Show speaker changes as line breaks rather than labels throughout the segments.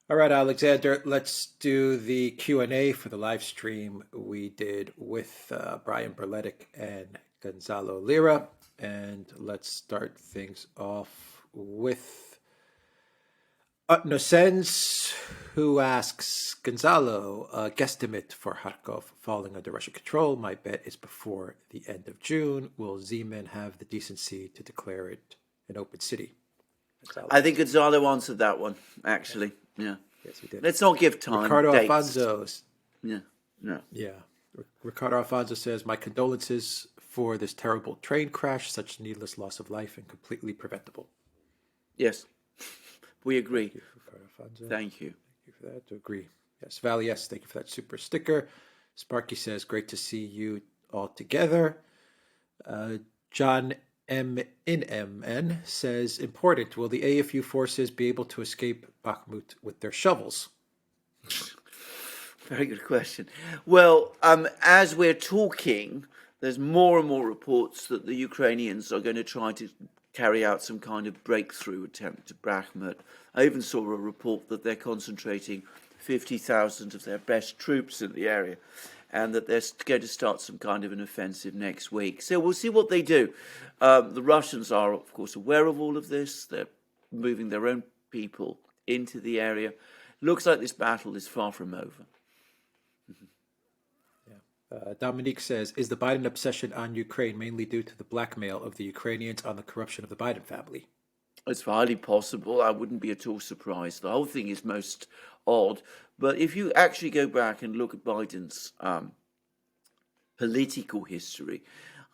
All right, Alexander, let's do the Q&A for the live stream we did with Brian Berletic and Gonzalo Lira. And let's start things off with Utnosens, who asks, Gonzalo, guesstimate for Kharkov falling under Russian control. My bet is before the end of June. Will Zeman have the decency to declare it an open city?
Gonzalo. I think Gonzalo answered that one, actually. Yeah.
Yes, he did.
Let's not give time.
Ricardo
dates.
Alfonso.
Yeah. No.
Yeah. Ricardo Alfonso says, my condolences for this terrible train crash, such needless loss of life and completely preventable.
Yes. We agree.
Thank you, Ricardo Alfonso.
Thank you.
Thank you for that. To agree. Yes. Val, yes. Thank you for that super sticker. Sparky says, great to see you all together. John MN says, important. Will the AFU forces be able to escape Bakhmut with their shovels?
Very good question. Well, as we're talking, there's more and more reports that the Ukrainians are going to try to carry out some kind of breakthrough attempt to Bakhmut. I even saw a report that they're concentrating 50,000 of their best troops in the area, and that they're going to start some kind of an offensive next week. So we'll see what they do. The Russians are, of course, aware of all of this. They're moving their own people into the area. Looks like this battle is far from over.
Dominique says, is the Biden obsession on Ukraine mainly due to the blackmail of the Ukrainians on the corruption of the Biden family?
It's highly possible. I wouldn't be at all surprised. The whole thing is most odd. But if you actually go back and look at Biden's political history,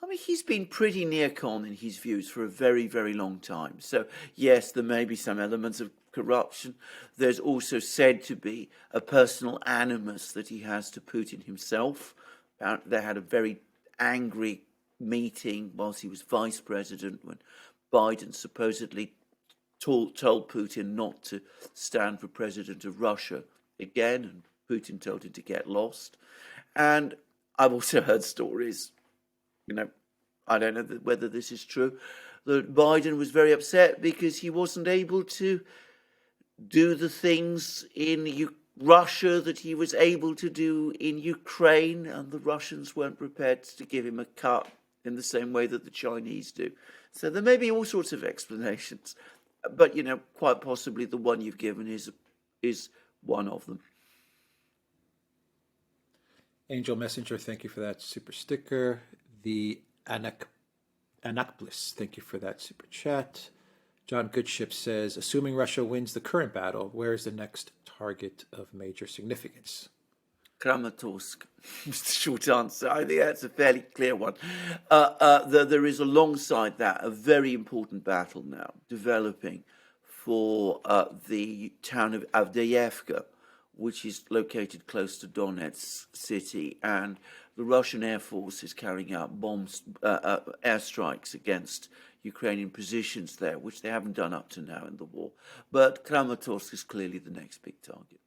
I mean, he's been pretty neocon in his views for a very, very long time. So, yes, there may be some elements of corruption. There's also said to be a personal animus that he has to Putin himself. They had a very angry meeting whilst he was vice president when Biden supposedly told Putin not to stand for president of Russia again, and Putin told him to get lost. And I've also heard stories, I don't know whether this is true, that Biden was very upset because he wasn't able to do the things in Russia that he was able to do in Ukraine, and the Russians weren't prepared to give him a cut in the same way that the Chinese do. So there may be all sorts of explanations, but quite possibly the one you've given is one of them.
Angel Messenger, thank you for that super sticker. The Anakblis, thank you for that super chat. John Goodship says, assuming Russia wins the current battle, where is the next target of major significance?
Kramatorsk. It's the short answer. I think that's a fairly clear one. There is alongside that a very important battle now developing for the town of Avdiivka, which is located close to Donetsk city, and the Russian Air Force is carrying out airstrikes against Ukrainian positions there, which they haven't done up to now in the war. But Kramatorsk is clearly the next big target.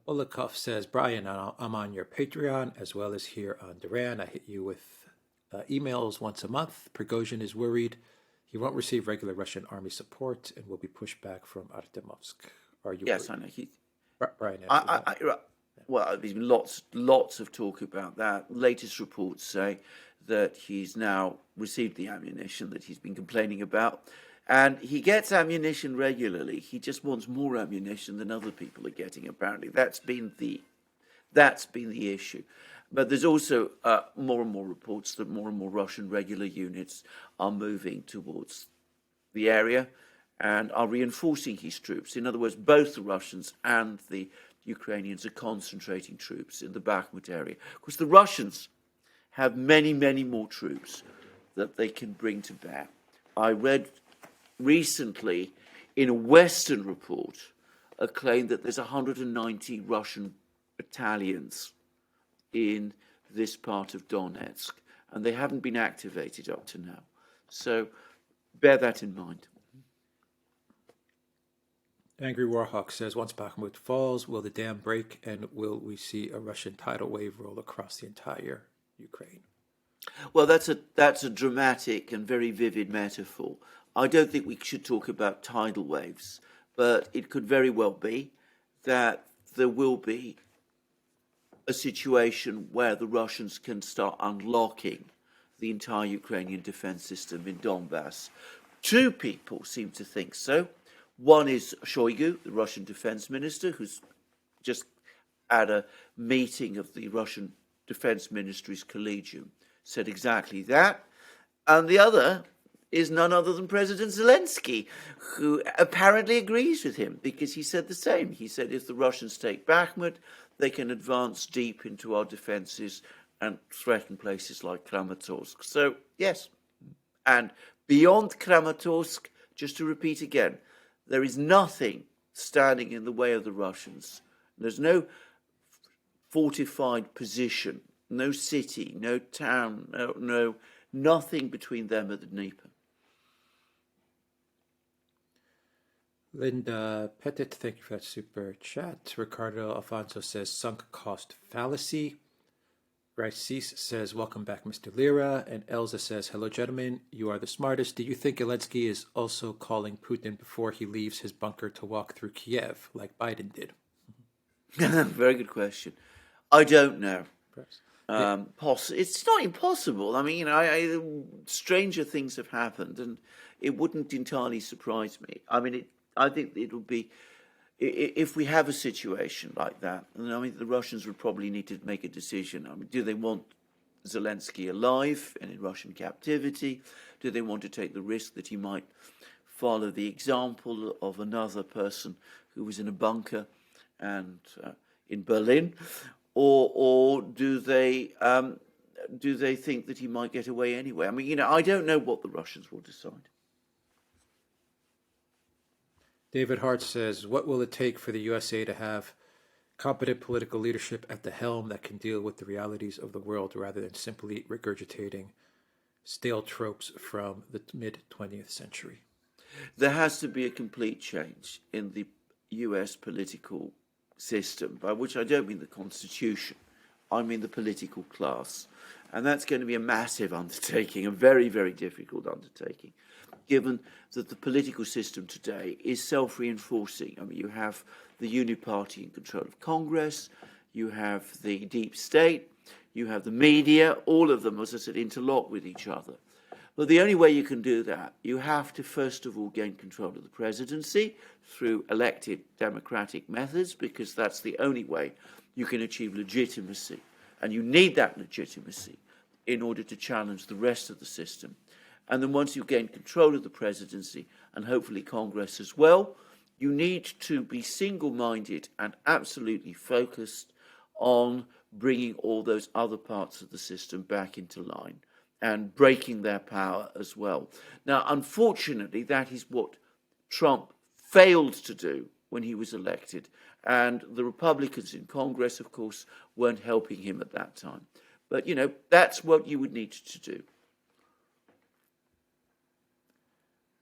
Bulakov says, Brian, I'm on your Patreon as well as here on Duran. I hit you with emails once a month. Prigozhin is worried he won't receive regular Russian army support and will be pushed back from Artemovsk. Are you
Yes,
worried?
I know.
Brian,
well, there's been lots of talk about that. Latest reports say that he's now received the ammunition that he's been complaining about. And he gets ammunition regularly. He just wants more ammunition than other people are getting, apparently. That's been the issue. But there's also more and more reports that more and more Russian regular units are moving towards the area and are reinforcing his troops. In other words, both the Russians and the Ukrainians are concentrating troops in the Bakhmut area. Of course, the Russians have many, many more troops that they can bring to bear. I read recently in a Western report a claim that there's 190 Russian battalions in this part of Donetsk, and they haven't been activated up to now. So bear that in mind.
Angry Warhawk says, once Bakhmut falls, will the dam break and will we see a Russian tidal wave roll across the entire Ukraine?
Well, that's a dramatic and very vivid metaphor. I don't think we should talk about tidal waves, but it could very well be that there will be a situation where the Russians can start unlocking the entire Ukrainian defense system in Donbass. Two people seem to think so. One is Shoigu, the Russian defense minister, who's just at a meeting of the Russian Defense Ministry's Collegium, said exactly that. And the other is none other than President Zelensky, who apparently agrees with him, because he said the same. He said if the Russians take Bakhmut, they can advance deep into our defences and threaten places like Kramatorsk. So, yes. And beyond Kramatorsk, just to repeat again, there is nothing standing in the way of the Russians. There's no fortified position, no city, no town, nothing between them and the Dnieper.
Linda Pettit, thank you for that super chat. Ricardo Alfonso says sunk cost fallacy. Riceese says welcome back, Mr. Lira. And Elza says hello, gentlemen. You are the smartest. Do you think Zelensky is also calling Putin before he leaves his bunker to walk through Kiev like Biden did?
Very good question. I don't know.
Perhaps.
It's not impossible. I mean, stranger things have happened, and it wouldn't entirely surprise me. I mean, I think it would be, if we have a situation like that, and I mean, the Russians would probably need to make a decision. I mean, do they want Zelensky alive and in Russian captivity? Do they want to take the risk that he might follow the example of another person who was in a bunker and in Berlin? Or do they think that he might get away anyway? I mean, I don't know what the Russians will decide.
David Hart says, what will it take for the USA to have competent political leadership at the helm that can deal with the realities of the world rather than simply regurgitating stale tropes from the mid-20th century?
There has to be a complete change in the US political system, by which I don't mean the constitution, I mean the political class. And that's going to be a massive undertaking, a very, very difficult undertaking, given that the political system today is self-reinforcing. I mean, you have the uniparty in control of Congress, you have the deep state, you have the media, all of them, as I said, interlock with each other. But the only way you can do that, you have to first of all gain control of the presidency through elected democratic methods, because that's the only way you can achieve legitimacy. And you need that legitimacy in order to challenge the rest of the system. And then once you gain control of the presidency, and hopefully Congress as well, you need to be single-minded and absolutely focused on bringing all those other parts of the system back into line and breaking their power as well. Now, unfortunately, that is what Trump failed to do when he was elected. And the Republicans in Congress, of course, weren't helping him at that time. But, that's what you would need to do.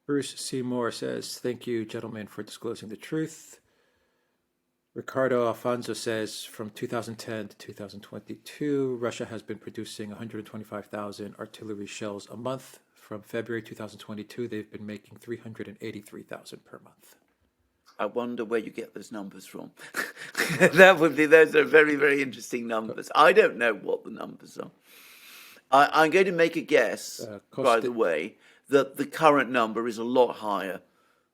Bruce Seymour says, thank you, gentlemen, for disclosing the truth. Ricardo Alfonso says, from 2010 to 2022, Russia has been producing 125,000 artillery shells a month. From February 2022, they've been making 383,000 per month.
I wonder where you get those numbers from. Those are very, very interesting numbers. I don't know what the numbers are. I'm going to make a guess, by the way, that the current number is a lot higher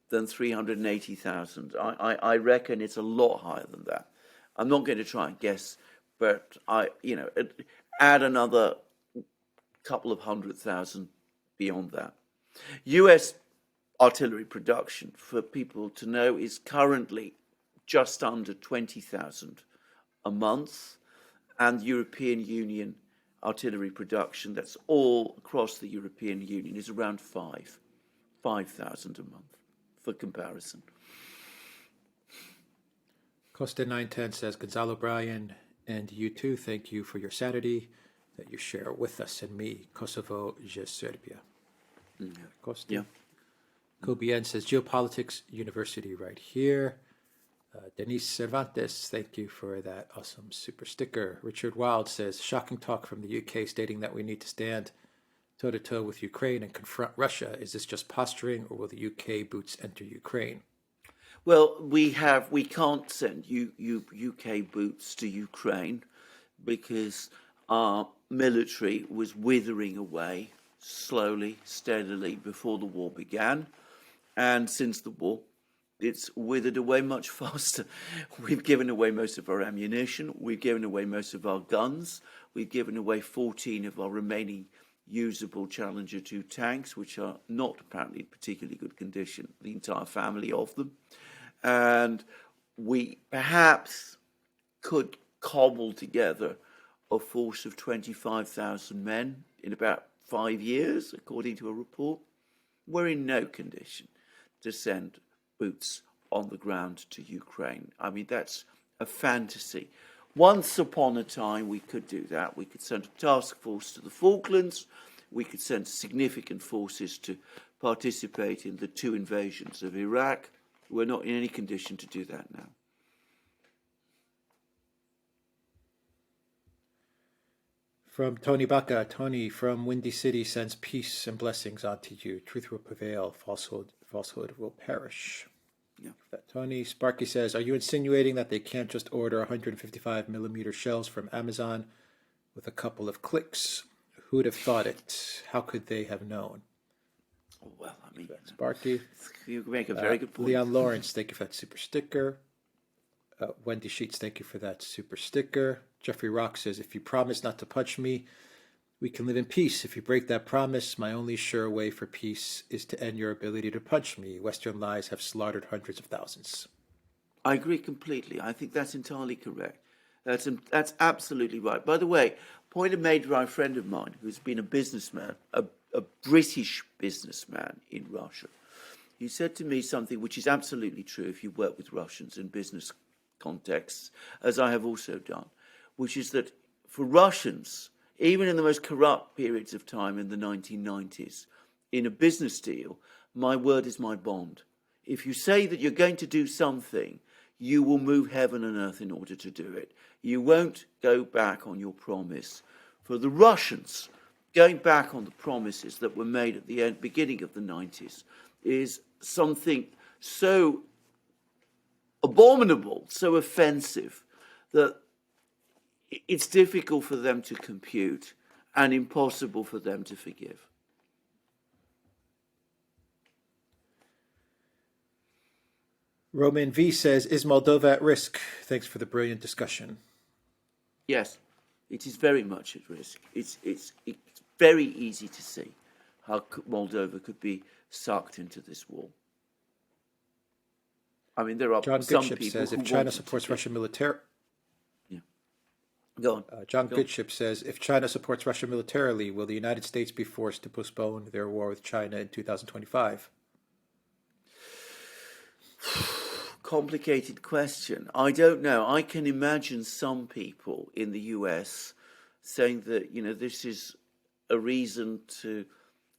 than 380,000. I reckon it's a lot higher than that. I'm not going to try and guess, but add another couple of 100,000 beyond that. US artillery production, for people to know, is currently just under 20,000 a month, and European Union artillery production, that's all across the European Union, is around 5,000 a month, for comparison.
Costa 910 says, Gonzalo, Brian, and you too, thank you for your sanity that you share with us and me. Kosovo, je Serbia. Costa.
Yeah.
Kobe N says, Geopolitics University right here. Denise Cervantes, thank you for that awesome super sticker. Richard Wild says, shocking talk from the UK stating that we need to stand toe-to-toe with Ukraine and confront Russia. Is this just posturing, or will the UK boots enter Ukraine?
Well, we can't send UK boots to Ukraine because our military was withering away slowly, steadily before the war began. And since the war, it's withered away much faster. We've given away most of our ammunition. We've given away most of our guns. We've given away 14 of our remaining usable Challenger 2 tanks, which are not apparently in particularly good condition, the entire family of them. And we perhaps could cobble together a force of 25,000 men in about 5 years, according to a report. We're in no condition to send boots on the ground to Ukraine. I mean, that's a fantasy. Once upon a time, we could do that. We could send a task force to the Falklands. We could send significant forces to participate in the 2 invasions of Iraq. We're not in any condition to do that now.
From Tony Baca, Tony from Windy City sends peace and blessings onto you. Truth will prevail, falsehood will perish.
Yeah.
Tony Sparky says, are you insinuating that they can't just order 155 millimeter shells from Amazon with a couple of clicks? Who would have thought it? How could they have known?
Well, I mean,
Sparky.
You make a very good point.
Leon Lawrence, thank you for that super sticker. Wendy Sheets, thank you for that super sticker. Jeffrey Rock says, if you promise not to punch me, we can live in peace. If you break that promise, my only sure way for peace is to end your ability to punch me. Western lies have slaughtered hundreds of thousands.
I agree completely. I think that's entirely correct. That's absolutely right. By the way, point made by a friend of mine who's been a businessman, a British businessman in Russia. He said to me something which is absolutely true if you work with Russians in business contexts, as I have also done, which is that for Russians, even in the most corrupt periods of time in the 1990s, in a business deal, my word is my bond. If you say that you're going to do something, you will move heaven and earth in order to do it. You won't go back on your promise. For the Russians, going back on the promises that were made at the beginning of the 90s is something so abominable, so offensive, that it's difficult for them to compute and impossible for them to forgive.
Roman V says, is Moldova at risk? Thanks for the brilliant discussion.
Yes, it is very much at risk. It's very easy to see how Moldova could be sucked into this war. I mean, there are
John
some
Goodship
people
says,
who
if China
want
supports Russian military...
Yeah. Go on.
John Goodship says, if China supports Russia militarily, will the United States be forced to postpone their war with China in 2025?
Complicated question. I don't know. I can imagine some people in the US saying that, this is a reason to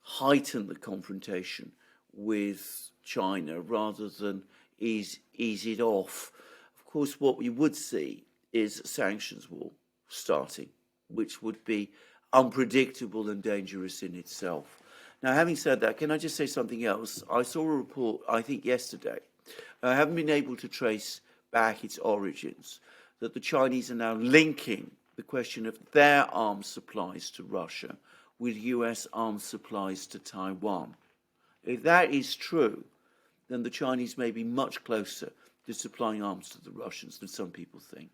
heighten the confrontation with China rather than ease it off. Of course, what we would see is a sanctions war starting, which would be unpredictable and dangerous in itself. Now, having said that, can I just say something else? I saw a report, I think yesterday, I haven't been able to trace back its origins, that the Chinese are now linking the question of their arms supplies to Russia with US arms supplies to Taiwan. If that is true, then the Chinese may be much closer to supplying arms to the Russians than some people think.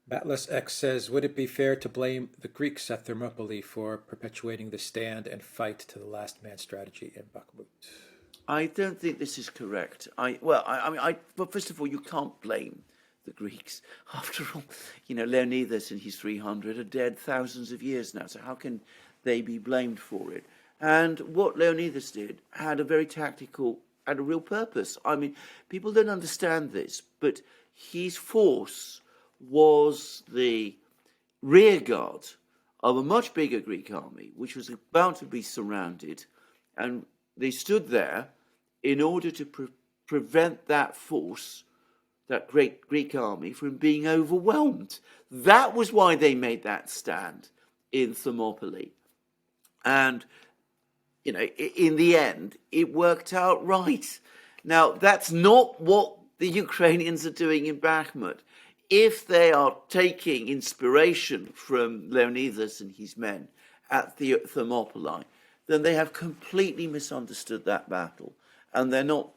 Batless X says, would it be fair to blame the Greeks at Thermopylae for perpetuating the stand and fight to the last man strategy in Bakhmut?
I don't think this is correct. First of all, you can't blame the Greeks. After all, Leonidas and his 300 are dead thousands of years now, so how can they be blamed for it? And what Leonidas did had a very tactical and a real purpose. I mean, people don't understand this, but his force was the rear guard of a much bigger Greek army, which was about to be surrounded, and they stood there in order to prevent that force, that great Greek army, from being overwhelmed. That was why they made that stand in Thermopylae. And in the end, it worked out right. Now, that's not what the Ukrainians are doing in Bakhmut. If they are taking inspiration from Leonidas and his men at the Thermopylae, then they have completely misunderstood that battle, and they're not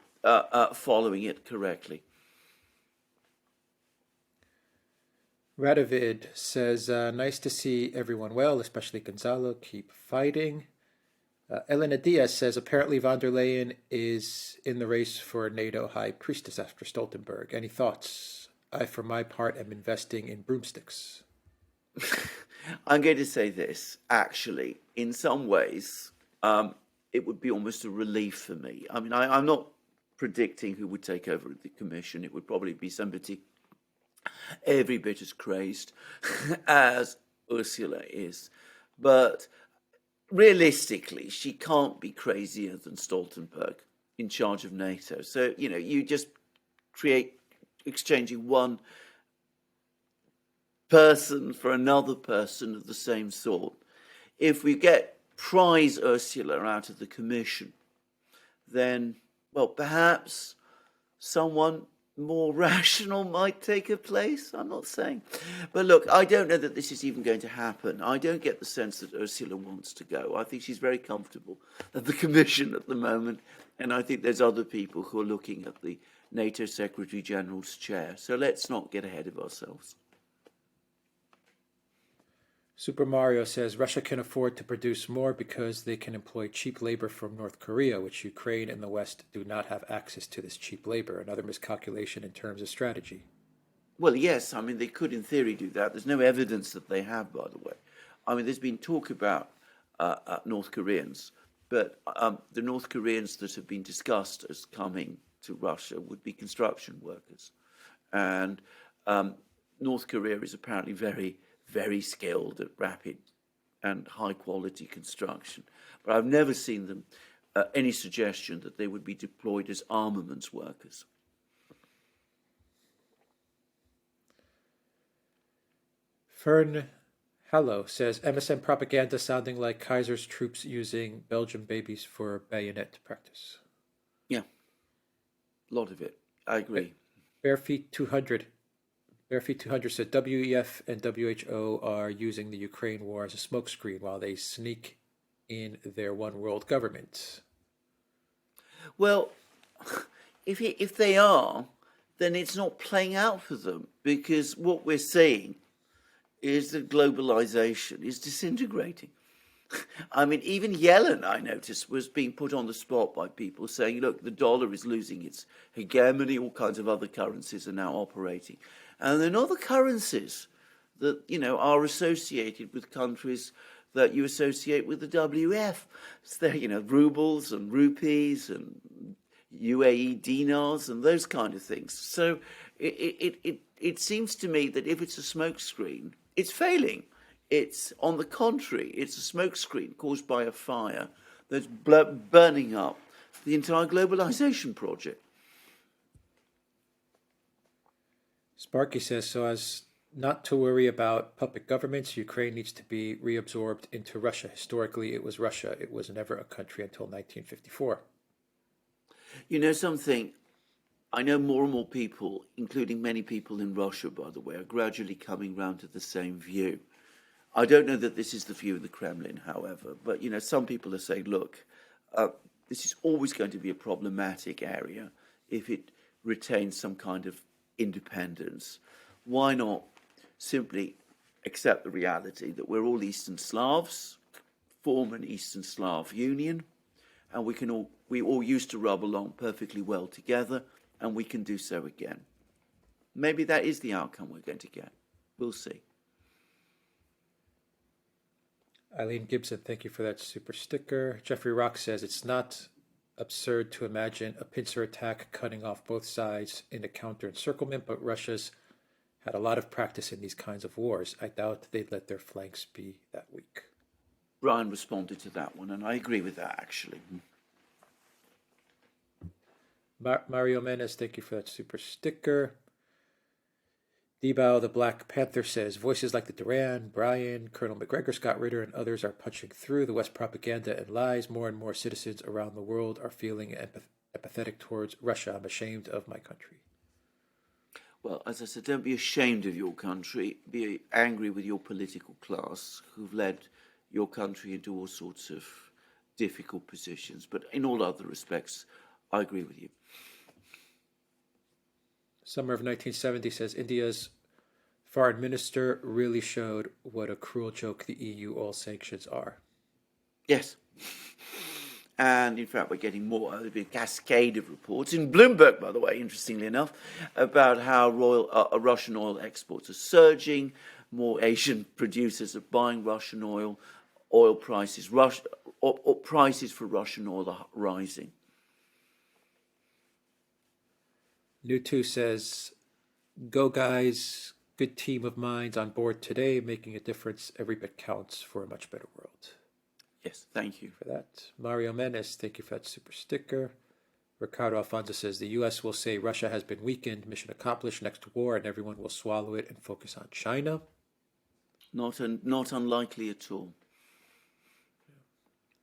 following it correctly.
Radovid says, nice to see everyone well, especially Gonzalo. Keep fighting. Elena Diaz says, apparently von der Leyen is in the race for NATO High Priestess after Stoltenberg. Any thoughts? I, for my part, am investing in broomsticks.
I'm going to say this, actually, in some ways, it would be almost a relief for me. I mean, I'm not predicting who would take over the commission. It would probably be somebody every bit as crazed as Ursula is. But realistically, she can't be crazier than Stoltenberg in charge of NATO. So, you just create exchanging one person for another person of the same sort. If we prize Ursula out of the commission, then, well, perhaps someone more rational might take her place. I'm not saying. But look, I don't know that this is even going to happen. I don't get the sense that Ursula wants to go. I think she's very comfortable at the commission at the moment. And I think there's other people who are looking at the NATO Secretary General's chair. So let's not get ahead of ourselves.
Super Mario says Russia can afford to produce more because they can employ cheap labor from North Korea, which Ukraine and the West do not have access to this cheap labor. Another miscalculation in terms of strategy.
Well, yes, I mean, they could in theory do that. There's no evidence that they have, by the way. I mean, there's been talk about North Koreans, but the North Koreans that have been discussed as coming to Russia would be construction workers. And North Korea is apparently very, very skilled at rapid and high quality construction. But I've never seen them, any suggestion that they would be deployed as armaments workers.
Fern Hallow says MSN propaganda sounding like Kaiser's troops using Belgian babies for bayonet practice.
Yeah, a lot of it. I agree.
Barefeet 200 said WEF and WHO are using the Ukraine war as a smokescreen while they sneak in their one world government.
Well, if they are, then it's not playing out for them, because what we're seeing is that globalization is disintegrating. I mean, even Yellen, I noticed, was being put on the spot by people saying, look, the dollar is losing its hegemony, all kinds of other currencies are now operating. And they're not the currencies that, are associated with countries that you associate with the WF. It's there, rubles and rupees and UAE dinars and those kind of things. So it seems to me that if it's a smokescreen, it's failing. It's, on the contrary, it's a smokescreen caused by a fire that's burning up the entire globalization project.
Sparky says, so as not to worry about puppet governments, Ukraine needs to be reabsorbed into Russia. Historically, it was Russia. It was never a country until 1954.
You know something? I know more and more people, including many people in Russia, by the way, are gradually coming round to the same view. I don't know that this is the view of the Kremlin, however, but, some people are saying, look, this is always going to be a problematic area if it retains some kind of independence. Why not simply accept the reality that we're all Eastern Slavs, form an Eastern Slav Union, and we all used to rub along perfectly well together, and we can do so again. Maybe that is the outcome we're going to get. We'll see.
Eileen Gibson, thank you for that super sticker. Jeffrey Rock says it's not absurd to imagine a pincer attack cutting off both sides in a counter-encirclement, but Russia's had a lot of practice in these kinds of wars. I doubt they'd let their flanks be that weak.
Brian responded to that one, and I agree with that, actually.
Mario Menes, thank you for that super sticker. Debow the Black Panther says voices like the Duran, Brian, Colonel McGregor, Scott Ritter, and others are punching through the West propaganda and lies. More and more citizens around the world are feeling empathetic towards Russia. I'm ashamed of my country.
Well, as I said, don't be ashamed of your country. Be angry with your political class who've led your country into all sorts of difficult positions. But in all other respects, I agree with you.
Summer of 1970 says India's foreign minister really showed what a cruel joke the EU oil sanctions are.
Yes. And in fact, we're getting more. There'll be a cascade of reports in Bloomberg, by the way, interestingly enough, about how Russian oil exports are surging. More Asian producers are buying Russian oil. Oil prices, prices for Russian oil are rising.
New2 says, go guys, good team of minds on board today, making a difference. Every bit counts for a much better world.
Yes, thank you
for that. Mario Menes, thank you for that super sticker. Ricardo Alfonso says, the U.S. will say Russia has been weakened, mission accomplished, next war, and everyone will swallow it and focus on China.
Not unlikely at all.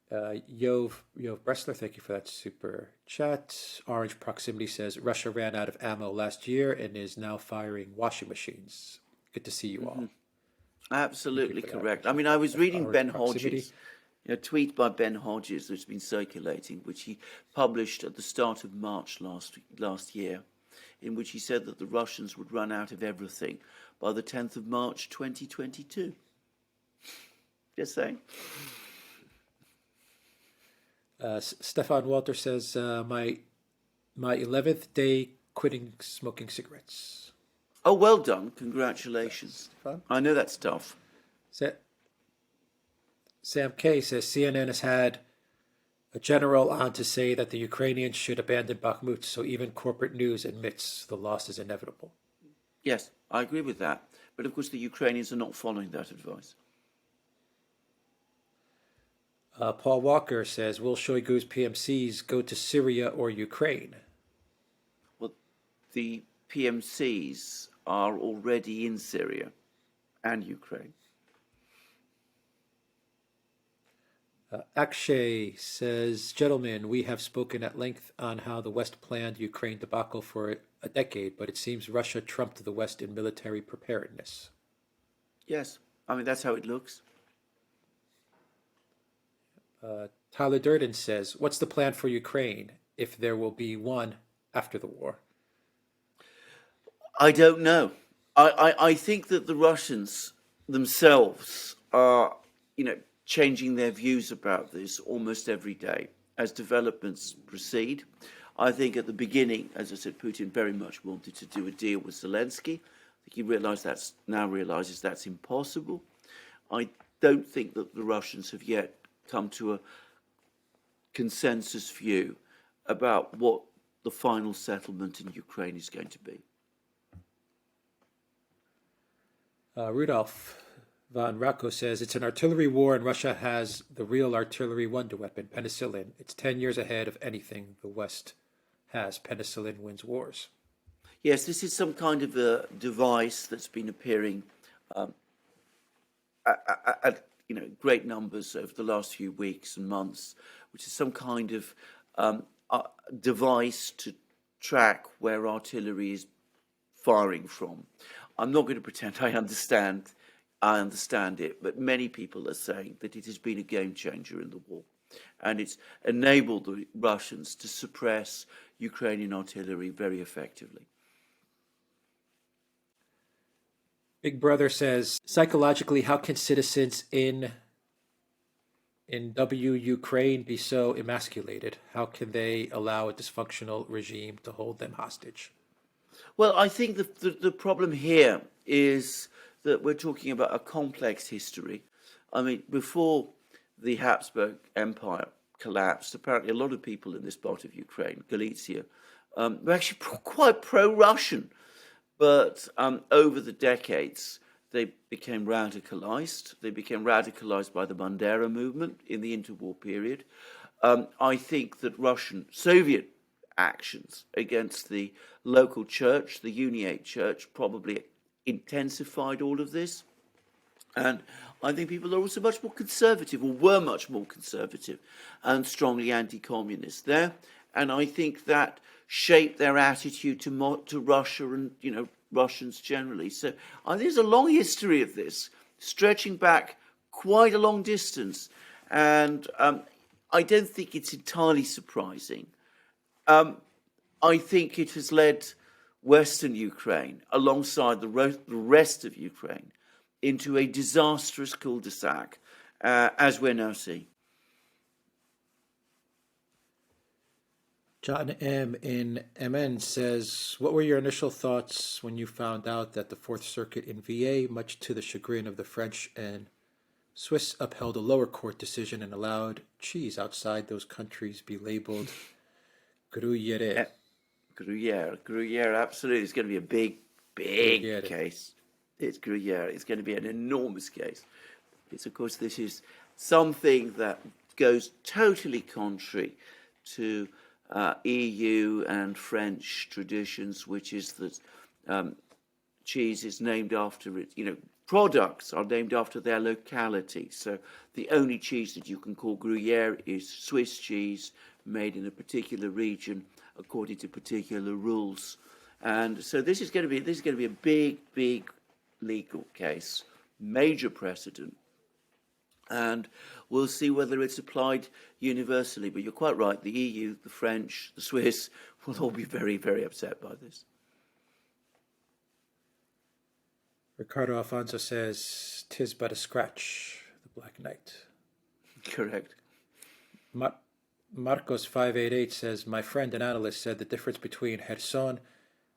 Yov Bressler, thank you for that super chat. Orange Proximity says Russia ran out of ammo last year and is now firing washing machines. Good to see you all.
Absolutely correct. That. I mean, I was reading Ben Hodges, a tweet by Ben Hodges that's been circulating, which he published at the start of March last year, in which he said that the Russians would run out of everything by the 10th of March 2022. Just saying.
Stefan Walter says, my 11th day quitting smoking cigarettes.
Oh, well done. Congratulations. I know that's tough.
Sam K says, CNN has had a general on to say that the Ukrainians should abandon Bakhmut, so even corporate news admits the loss is inevitable.
Yes, I agree with that. But of course, the Ukrainians are not following that advice.
Paul Walker says, will Shoigu's PMCs go to Syria or Ukraine?
Well, the PMCs are already in Syria and Ukraine.
Akshay says, gentlemen, we have spoken at length on how the West planned Ukraine debacle for a decade, but it seems Russia trumped the West in military preparedness.
Yes, I mean, that's how it looks.
Tyler Durden says, what's the plan for Ukraine if there will be one after the war?
I don't know. I think that the Russians themselves are, changing their views about this almost every day as developments proceed. I think at the beginning, as I said, Putin very much wanted to do a deal with Zelensky. I think he realizes that's impossible. I don't think that the Russians have yet come to a consensus view about what the final settlement in Ukraine is going to be.
Rudolph von Racco says, it's an artillery war and Russia has the real artillery wonder weapon, penicillin. It's 10 years ahead of anything the West has. Penicillin wins wars.
Yes, this is some kind of a device that's been appearing at great numbers over the last few weeks and months, which is some kind of device to track where artillery is firing from. I'm not going to pretend I understand it, but many people are saying that it has been a game changer in the war, and it's enabled the Russians to suppress Ukrainian artillery very effectively.
Big Brother says, psychologically, how can citizens in Ukraine be so emasculated? How can they allow a dysfunctional regime to hold them hostage?
Well, I think the problem here is that we're talking about a complex history. I mean, before the Habsburg Empire collapsed, apparently a lot of people in this part of Ukraine, Galicia, were actually quite pro-Russian. But over the decades, they became radicalized. They became radicalized by the Bandera movement in the interwar period. I think that Soviet actions against the local church, the Uniate Church, probably intensified all of this. And I think people are also much more conservative, or were much more conservative and strongly anti-communist there. And I think that shaped their attitude to Russia and, Russians generally. So there's a long history of this, stretching back quite a long distance. And I don't think it's entirely surprising. I think it has led Western Ukraine, alongside the rest of Ukraine, into a disastrous cul-de-sac, as we're now seeing.
John M. in MN says, what were your initial thoughts when you found out that the Fourth Circuit in VA, much to the chagrin of the French and Swiss, upheld a lower court decision and allowed cheese outside those countries be labeled Gruyere?
Gruyere, absolutely. It's going to be a big
Gruyere.
case. It's Gruyere. It's going to be an enormous case. Of course, this is something that goes totally contrary to EU and French traditions, which is that cheese is named after it. Products are named after their locality. So the only cheese that you can call Gruyere is Swiss cheese made in a particular region according to particular rules. And so this is going to be a big legal case, major precedent, and we'll see whether it's applied universally. But you're quite right, the EU, the French, the Swiss will all be very, very upset by this.
Ricardo Alfonso says, "'Tis but a scratch, the Black Knight."
Correct.
Marcos 588 says, my friend and analyst said the difference between Kherson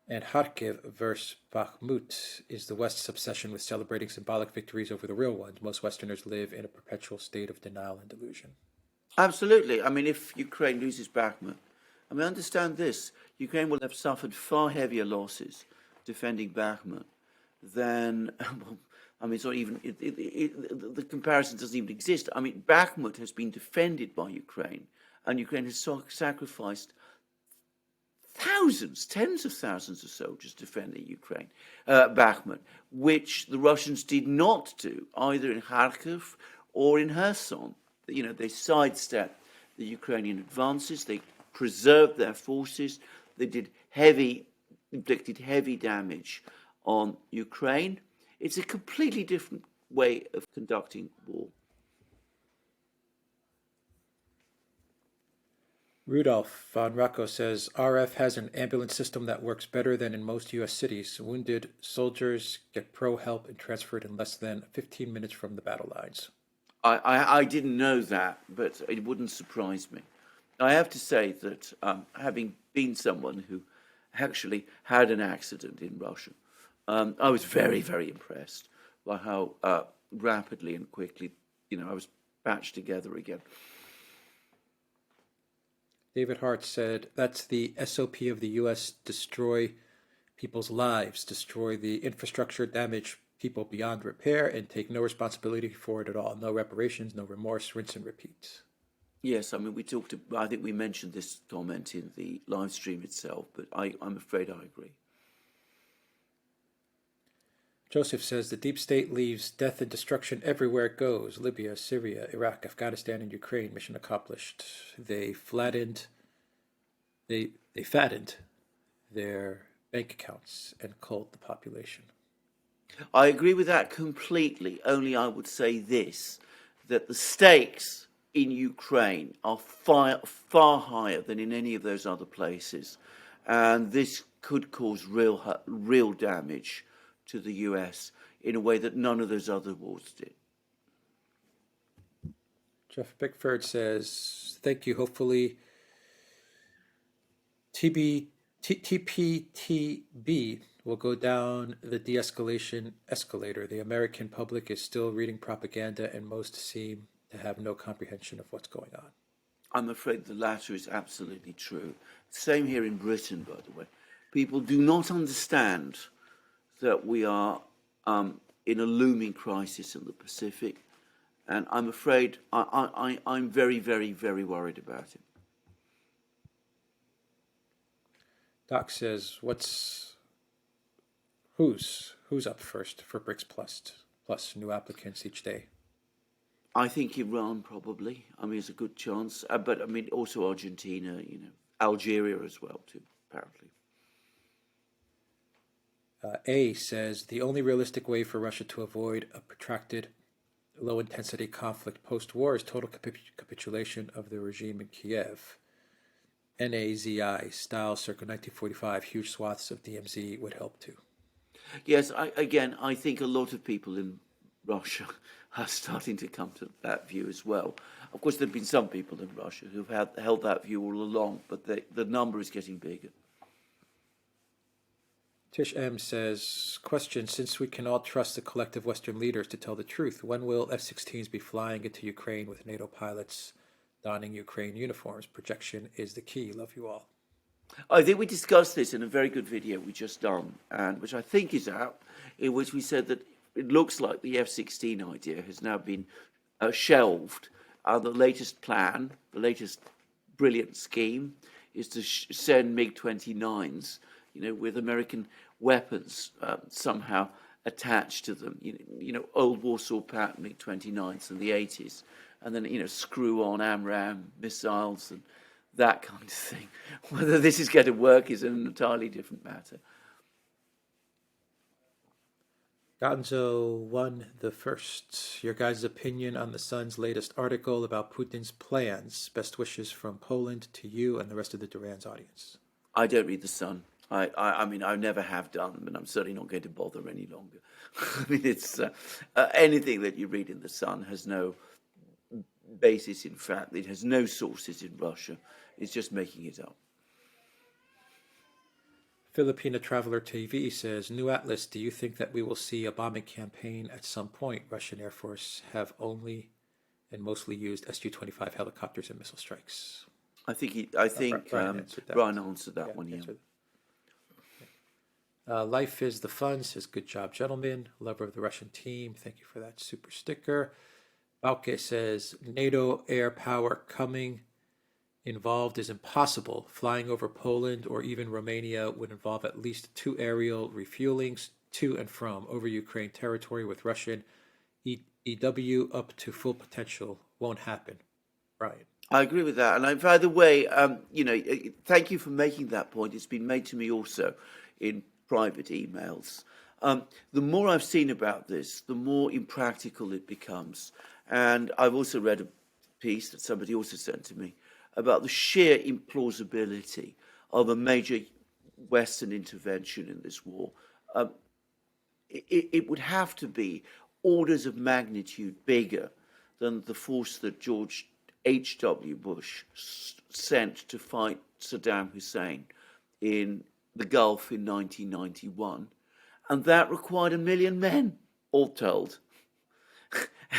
and Kharkiv versus Bakhmut is the West's obsession with celebrating symbolic victories over the real ones. Most Westerners live in a perpetual state of denial and delusion.
Absolutely. I mean, if Ukraine loses Bakhmut, understand this, Ukraine will have suffered far heavier losses defending Bakhmut than, it's not even, the comparison doesn't even exist. Bakhmut has been defended by Ukraine, and Ukraine has sacrificed thousands, tens of thousands of soldiers defending Ukraine, Bakhmut, which the Russians did not do either in Kharkiv or in Kherson. They sidestepped the Ukrainian advances, they preserved their forces, they inflicted heavy damage on Ukraine. It's a completely different way of conducting war.
Rudolph von Rocco says, RF has an ambulance system that works better than in most U.S. cities. Wounded soldiers get pro help and transferred in less than 15 minutes from the battle lines.
I didn't know that, but it wouldn't surprise me. I have to say that having been someone who actually had an accident in Russia, I was very, very impressed by how rapidly and quickly, I was patched together again.
David Hart said, that's the SOP of the U.S. Destroy people's lives, destroy the infrastructure, damage people beyond repair, and take no responsibility for it at all. No reparations, no remorse, rinse and repeat.
Yes, I think we mentioned this comment in the live stream itself, but I'm afraid I agree.
Joseph says, the deep state leaves death and destruction everywhere it goes. Libya, Syria, Iraq, Afghanistan, and Ukraine. Mission accomplished. They fattened their bank accounts and culled the population.
I agree with that completely. Only I would say this, that the stakes in Ukraine are far higher than in any of those other places. And this could cause real damage to the US in a way that none of those other wars did.
Jeff Bickford says, thank you. Hopefully TPTB will go down the de-escalation escalator. The American public is still reading propaganda and most seem to have no comprehension of what's going on.
I'm afraid the latter is absolutely true. Same here in Britain, by the way. People do not understand that we are in a looming crisis in the Pacific, and I'm afraid I'm very, very, very worried about it. Doc
says, whose Who's up first for BRICS plus new applicants each day?
I think Iran probably. I mean, it's a good chance. But I mean, also Argentina, Algeria as well, too, apparently.
A says the only realistic way for Russia to avoid a protracted, low-intensity conflict post-war is total capitulation of the regime in Kiev. NAZI style circa 1945, huge swaths of DMZ would help too.
Yes, I think a lot of people in Russia are starting to come to that view as well. Of course, there have been some people in Russia who've held that view all along, but the number is getting bigger.
Tish M says, question, since we can all trust the collective Western leaders to tell the truth, when will F-16s be flying into Ukraine with NATO pilots donning Ukraine uniforms? Projection is the key. Love you all.
I think we discussed this in a very good video we just done, and which I think is out, in which we said that it looks like the F-16 idea has now been shelved. The latest plan, the latest brilliant scheme, is to send MiG-29s, with American weapons somehow attached to them. Old Warsaw Pact MiG-29s in the 80s, and then screw on AMRAAM missiles and that kind of thing. Whether this is going to work is an entirely different matter.
Gonzo won the first. Your guys' opinion on the Sun's latest article about Putin's plans. Best wishes from Poland to you and the rest of the Duran's audience.
I don't read the Sun. I mean, I never have done, but I'm certainly not going to bother any longer. I mean, it's anything that you read in the Sun has no basis in fact. It has no sources in Russia. It's just making it up.
Filipina Traveler TV says, New Atlas, do you think that we will see a bombing campaign at some point? Russian Air Force have only and mostly used Su-25 helicopters and missile strikes.
I think
Brian
answered that one. Yeah.
Life is the fun says, good job, gentlemen. Lover of the Russian team. Thank you for that super sticker. Bauke says, NATO air power coming involved is impossible. Flying over Poland or even Romania would involve at least 2 aerial refuelings to and from over Ukraine territory with Russian EW up to full potential. Won't happen. Brian.
I agree with that. And by the way, thank you for making that point. It's been made to me also in private emails. The more I've seen about this, the more impractical it becomes. And I've also read a piece that somebody also sent to me about the sheer implausibility of a major Western intervention in this war. It would have to be orders of magnitude bigger than the force that George H.W. Bush sent to fight Saddam Hussein in the Gulf in 1991. And that required 1 million men, all told.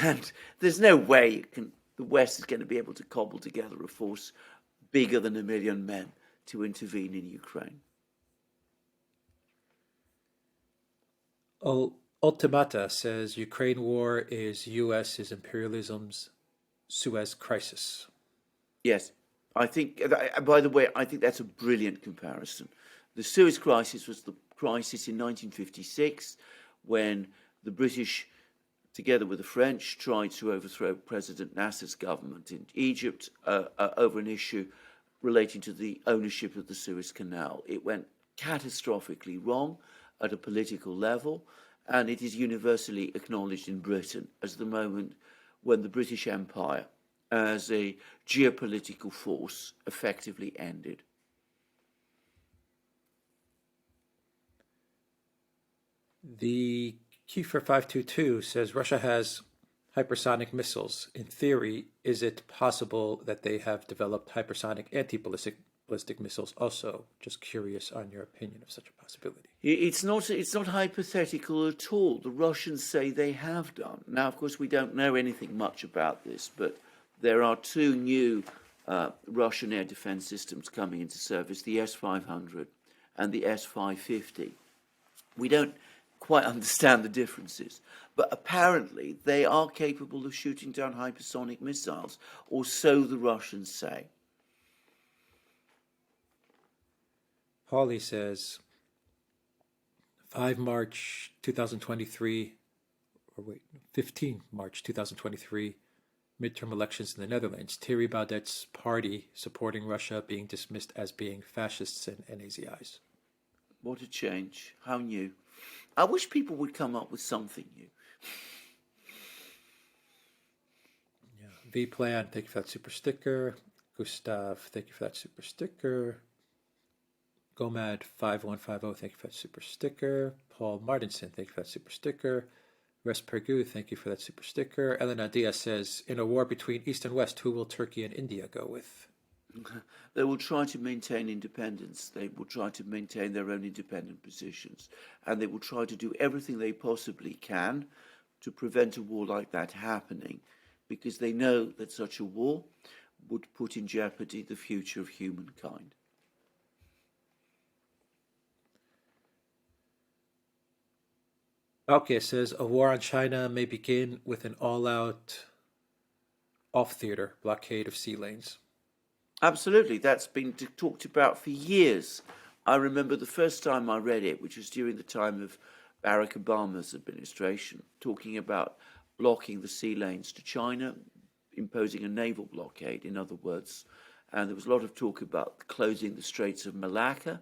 And there's no way the West is going to be able to cobble together a force bigger than 1 million men to intervene in Ukraine.
Ultimata says Ukraine war is U.S.'s imperialism's Suez Crisis.
Yes, I think, by the way, I think that's a brilliant comparison. The Suez Crisis was the crisis in 1956 when the British, together with the French, tried to overthrow President Nasser's government in Egypt over an issue relating to the ownership of the Suez Canal. It went catastrophically wrong at a political level, and it is universally acknowledged in Britain as the moment when the British Empire, as a geopolitical force, effectively ended.
The Kiefer 522 says Russia has hypersonic missiles. In theory, is it possible that they have developed hypersonic anti-ballistic missiles also? Just curious on your opinion of such a possibility.
It's not hypothetical at all. The Russians say they have done. Now, of course, we don't know anything much about this, but there are 2 new Russian air defense systems coming into service, the S-500 and the S-550. We don't quite understand the differences, but apparently they are capable of shooting down hypersonic missiles, or so the Russians say.
Paulie says, 5 March 2023, or wait, 15 March 2023, midterm elections in the Netherlands. Thierry Baudet's party supporting Russia being dismissed as being fascists in NAZI's eyes.
What a change. How new. I wish people would come up with something new.
Yeah. V-Plan, thank you for that super sticker. Gustav, thank you for that super sticker. Gomad5150, thank you for that super sticker. Paul Martinson, thank you for that super sticker. Res Pergu, thank you for that super sticker. Elena Diaz says, in a war between East and West, who will Turkey and India go with?
They will try to maintain independence. They will try to maintain their own independent positions. And they will try to do everything they possibly can to prevent a war like that happening, because they know that such a war would put in jeopardy the future of humankind.
Okay, it says, a war on China may begin with an all-out off-theater blockade of sea lanes.
Absolutely. That's been talked about for years. I remember the first time I read it, which was during the time of Barack Obama's administration, talking about blocking the sea lanes to China, imposing a naval blockade, in other words. And there was a lot of talk about closing the Straits of Malacca.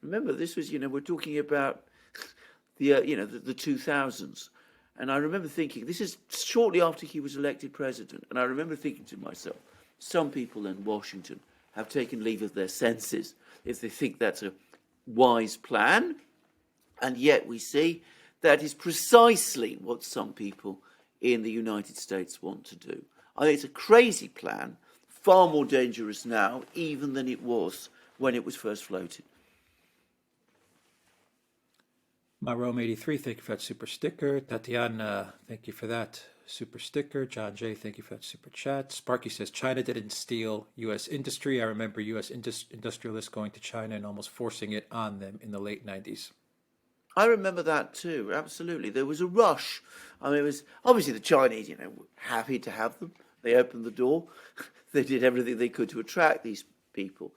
Remember, this was, we're talking about the 2000s. And I remember thinking, this is shortly after he was elected president. And I remember thinking to myself, some people in Washington have taken leave of their senses if they think that's a wise plan. And yet we see that is precisely what some people in the United States want to do. I think it's a crazy plan, far more dangerous now even than it was when it was first floated.
Marome83, thank you for that super sticker. Tatiana, thank you for that super sticker. John J, thank you for that super chat. Sparky says, China didn't steal U.S. industry. I remember U.S. industrialists going to China and almost forcing it on them in the late 90s.
I remember that too, absolutely. There was a rush. I mean, it was obviously the Chinese, were happy to have them. They opened the door. They did everything they could to attract these people.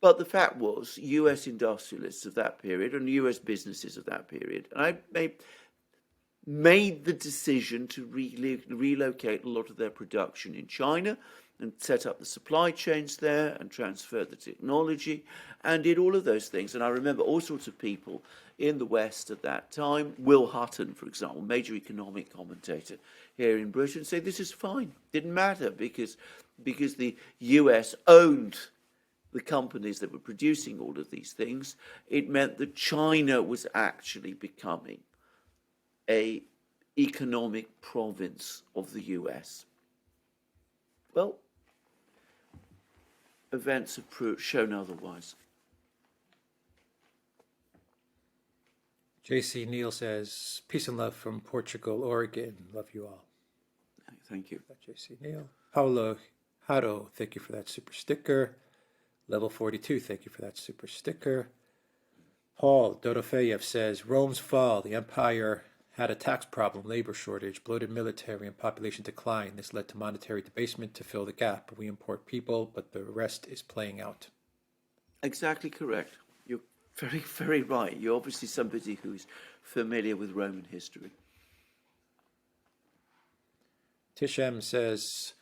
But the fact was, US industrialists of that period and US businesses of that period, and I made the decision to relocate a lot of their production in China and set up the supply chains there and transfer the technology and did all of those things. And I remember all sorts of people in the West at that time, Will Hutton, for example, major economic commentator here in Britain, say this is fine. Didn't matter because the US owned the companies that were producing all of these things. It meant that China was actually becoming an economic province of the US. Well, events have shown otherwise.
J.C. Neal says, peace and love from Portugal, Oregon. Love you all.
Thank you.
J.C. Neal. Paulo Haro, thank you for that super sticker. Level 42, thank you for that super sticker. Paul Dorofeyev says, Rome's fall, the empire had a tax problem, labor shortage, bloated military, and population decline. This led to monetary debasement to fill the gap. We import people, but the rest is playing out.
Exactly correct. You're very, very right. You're obviously somebody who's familiar with Roman history.
Tishem says,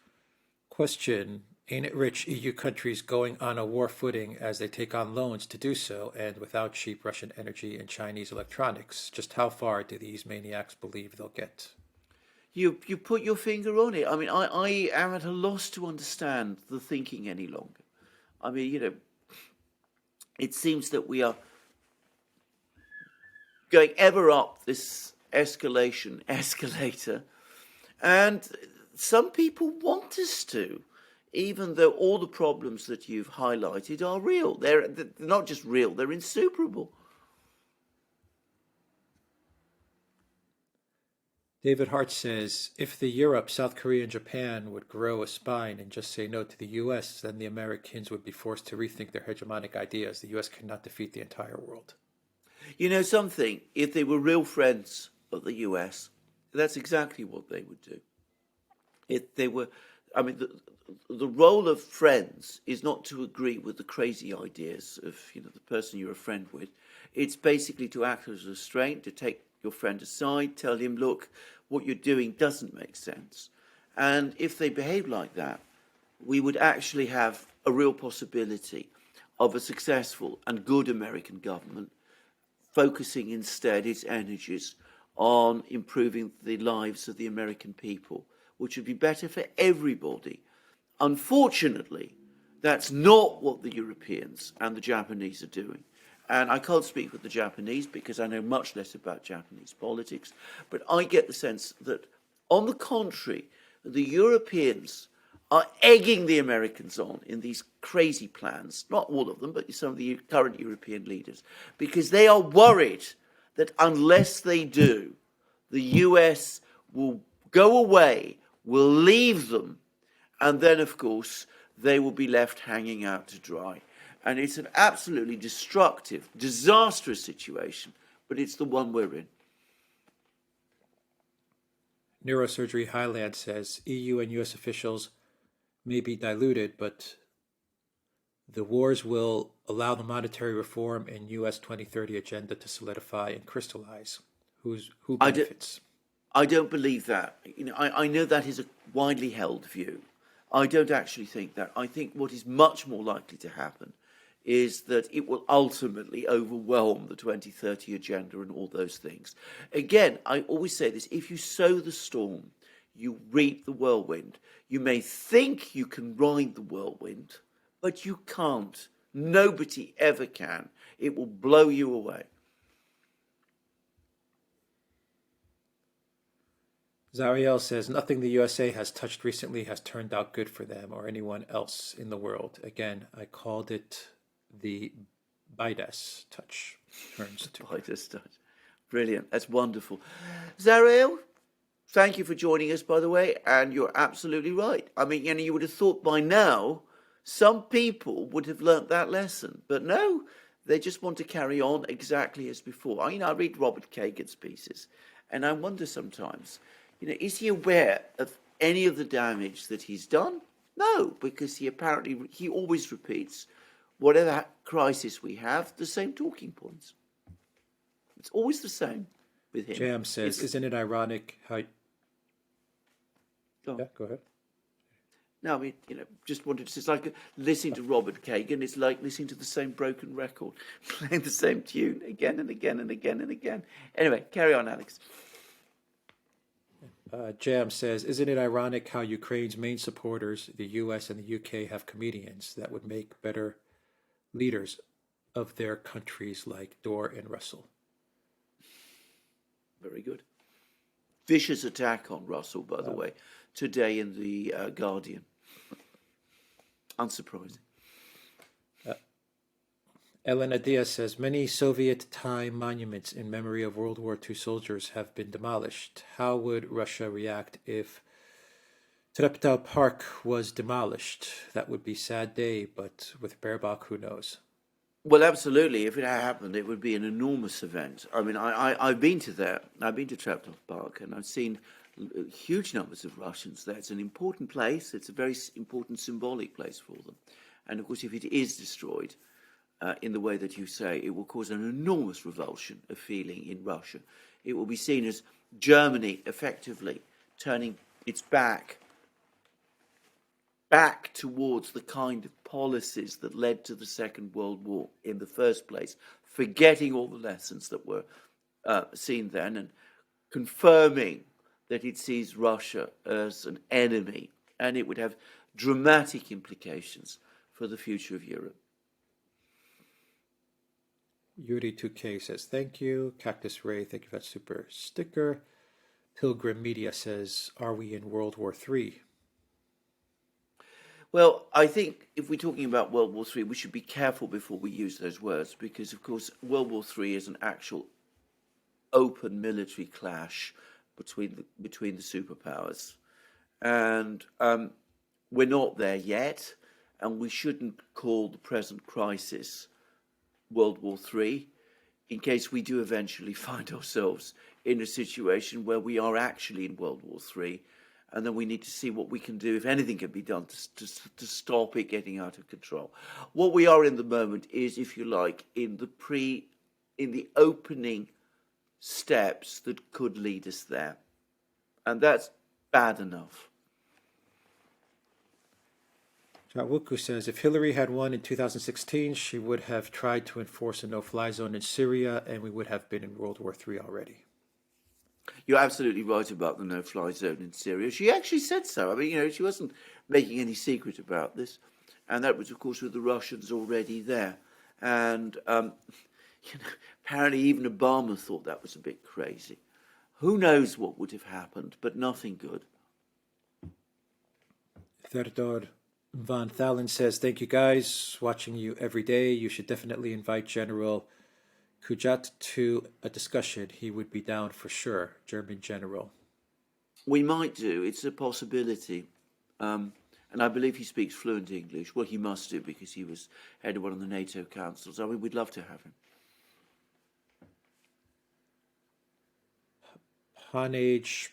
question, ain't it rich EU countries going on a war footing as they take on loans to do so, and without cheap Russian energy and Chinese electronics? Just how far do these maniacs believe they'll get?
You put your finger on it. I mean, I am at a loss to understand the thinking any longer. I mean, it seems that we are going ever up this escalator, and some people want us to, even though all the problems that you've highlighted are real. They're not just real, they're insuperable.
David Hart says, if the Europe, South Korea, and Japan would grow a spine and just say no to the U.S., then the Americans would be forced to rethink their hegemonic ideas. The U.S. cannot defeat the entire world.
You know something? If they were real friends of the U.S., that's exactly what they would do. If they were, I mean, the role of friends is not to agree with the crazy ideas of the person you're a friend with. It's basically to act as a restraint, to take your friend aside, tell him, look, what you're doing doesn't make sense. And if they behave like that, we would actually have a real possibility of a successful and good American government focusing instead its energies on improving the lives of the American people, which would be better for everybody. Unfortunately, that's not what the Europeans and the Japanese are doing. And I can't speak for the Japanese because I know much less about Japanese politics, but I get the sense that, on the contrary, the Europeans are egging the Americans on in these crazy plans, not all of them, but some of the current European leaders, because they are worried that unless they do, the US will go away, will leave them, and then, of course, they will be left hanging out to dry. And it's an absolutely destructive, disastrous situation, but it's the one we're in.
Neurosurgery Highland says EU and US officials may be diluted, but the wars will allow the monetary reform and US 2030 agenda to solidify and crystallize. Who benefits?
I don't believe that. I know that is a widely held view. I don't actually think that. I think what is much more likely to happen is that it will ultimately overwhelm the 2030 agenda and all those things. Again, I always say this, if you sow the storm, you reap the whirlwind. You may think you can ride the whirlwind, but you can't. Nobody ever can. It will blow you away.
Zariel says, nothing the USA has touched recently has turned out good for them or anyone else in the world. Again, I called it the Bidas touch. Turns to
Bidas touch. Brilliant. That's wonderful. Zariel, thank you for joining us, by the way, and you're absolutely right. I mean, you would have thought by now some people would have learnt that lesson, but no, they just want to carry on exactly as before. I read Robert Kagan's pieces, and I wonder sometimes, is he aware of any of the damage that he's done? No, because he always repeats, whatever crisis we have, the same talking points. It's always the same with him.
Jam says, isn't it ironic how...
Oh.
Yeah, go ahead.
No, I mean, just wanted to say, it's like listening to Robert Kagan. It's like listening to the same broken record, playing the same tune again and again and again and again. Anyway, carry on, Alex.
Jam says, isn't it ironic how Ukraine's main supporters, the US and the UK, have comedians that would make better leaders of their countries like Dorr and Russell?
Very good. Vicious attack on Russell, by the way, today in the Guardian. Unsurprising.
Elena Diaz says, many Soviet-time monuments in memory of World War II soldiers have been demolished. How would Russia react if Treptow Park was demolished? That would be a sad day, but with Baerbock, who knows?
Well, absolutely. If it had happened, it would be an enormous event. I mean, I've been to there. I've been to Treptow Park, and I've seen huge numbers of Russians there. It's an important place. It's a very important symbolic place for them. And, of course, if it is destroyed in the way that you say, it will cause an enormous revulsion of feeling in Russia. It will be seen as Germany effectively turning its back towards the kind of policies that led to the Second World War in the first place, forgetting all the lessons that were seen then and confirming that it sees Russia as an enemy, and it would have dramatic implications for the future of Europe.
Yuri 2K says, thank you. Cactus Ray, thank you for that super sticker. Pilgrim Media says, are we in World War III?
Well, I think if we're talking about World War III, we should be careful before we use those words because, of course, World War III is an actual open military clash between the superpowers. And we're not there yet, and we shouldn't call the present crisis World War III in case we do eventually find ourselves in a situation where we are actually in World War III And then we need to see what we can do, if anything can be done, to stop it getting out of control. What we are in the moment is, if you like, in the opening steps that could lead us there. And that's bad enough.
Jawuku says, if Hillary had won in 2016, she would have tried to enforce a no-fly zone in Syria, and we would have been in World War III already.
You're absolutely right about the no-fly zone in Syria. She actually said so. I mean, she wasn't making any secret about this. And that was, of course, with the Russians already there. And, apparently even Obama thought that was a bit crazy. Who knows what would have happened, but nothing good.
Theodor Van Thalen says, thank you guys, watching you every day. You should definitely invite General Kujat to a discussion. He would be down for sure, German general.
We might do. It's a possibility. And I believe he speaks fluent English. Well, he must do, because he was head of one of the NATO councils. I mean, we'd love to have him.
Honage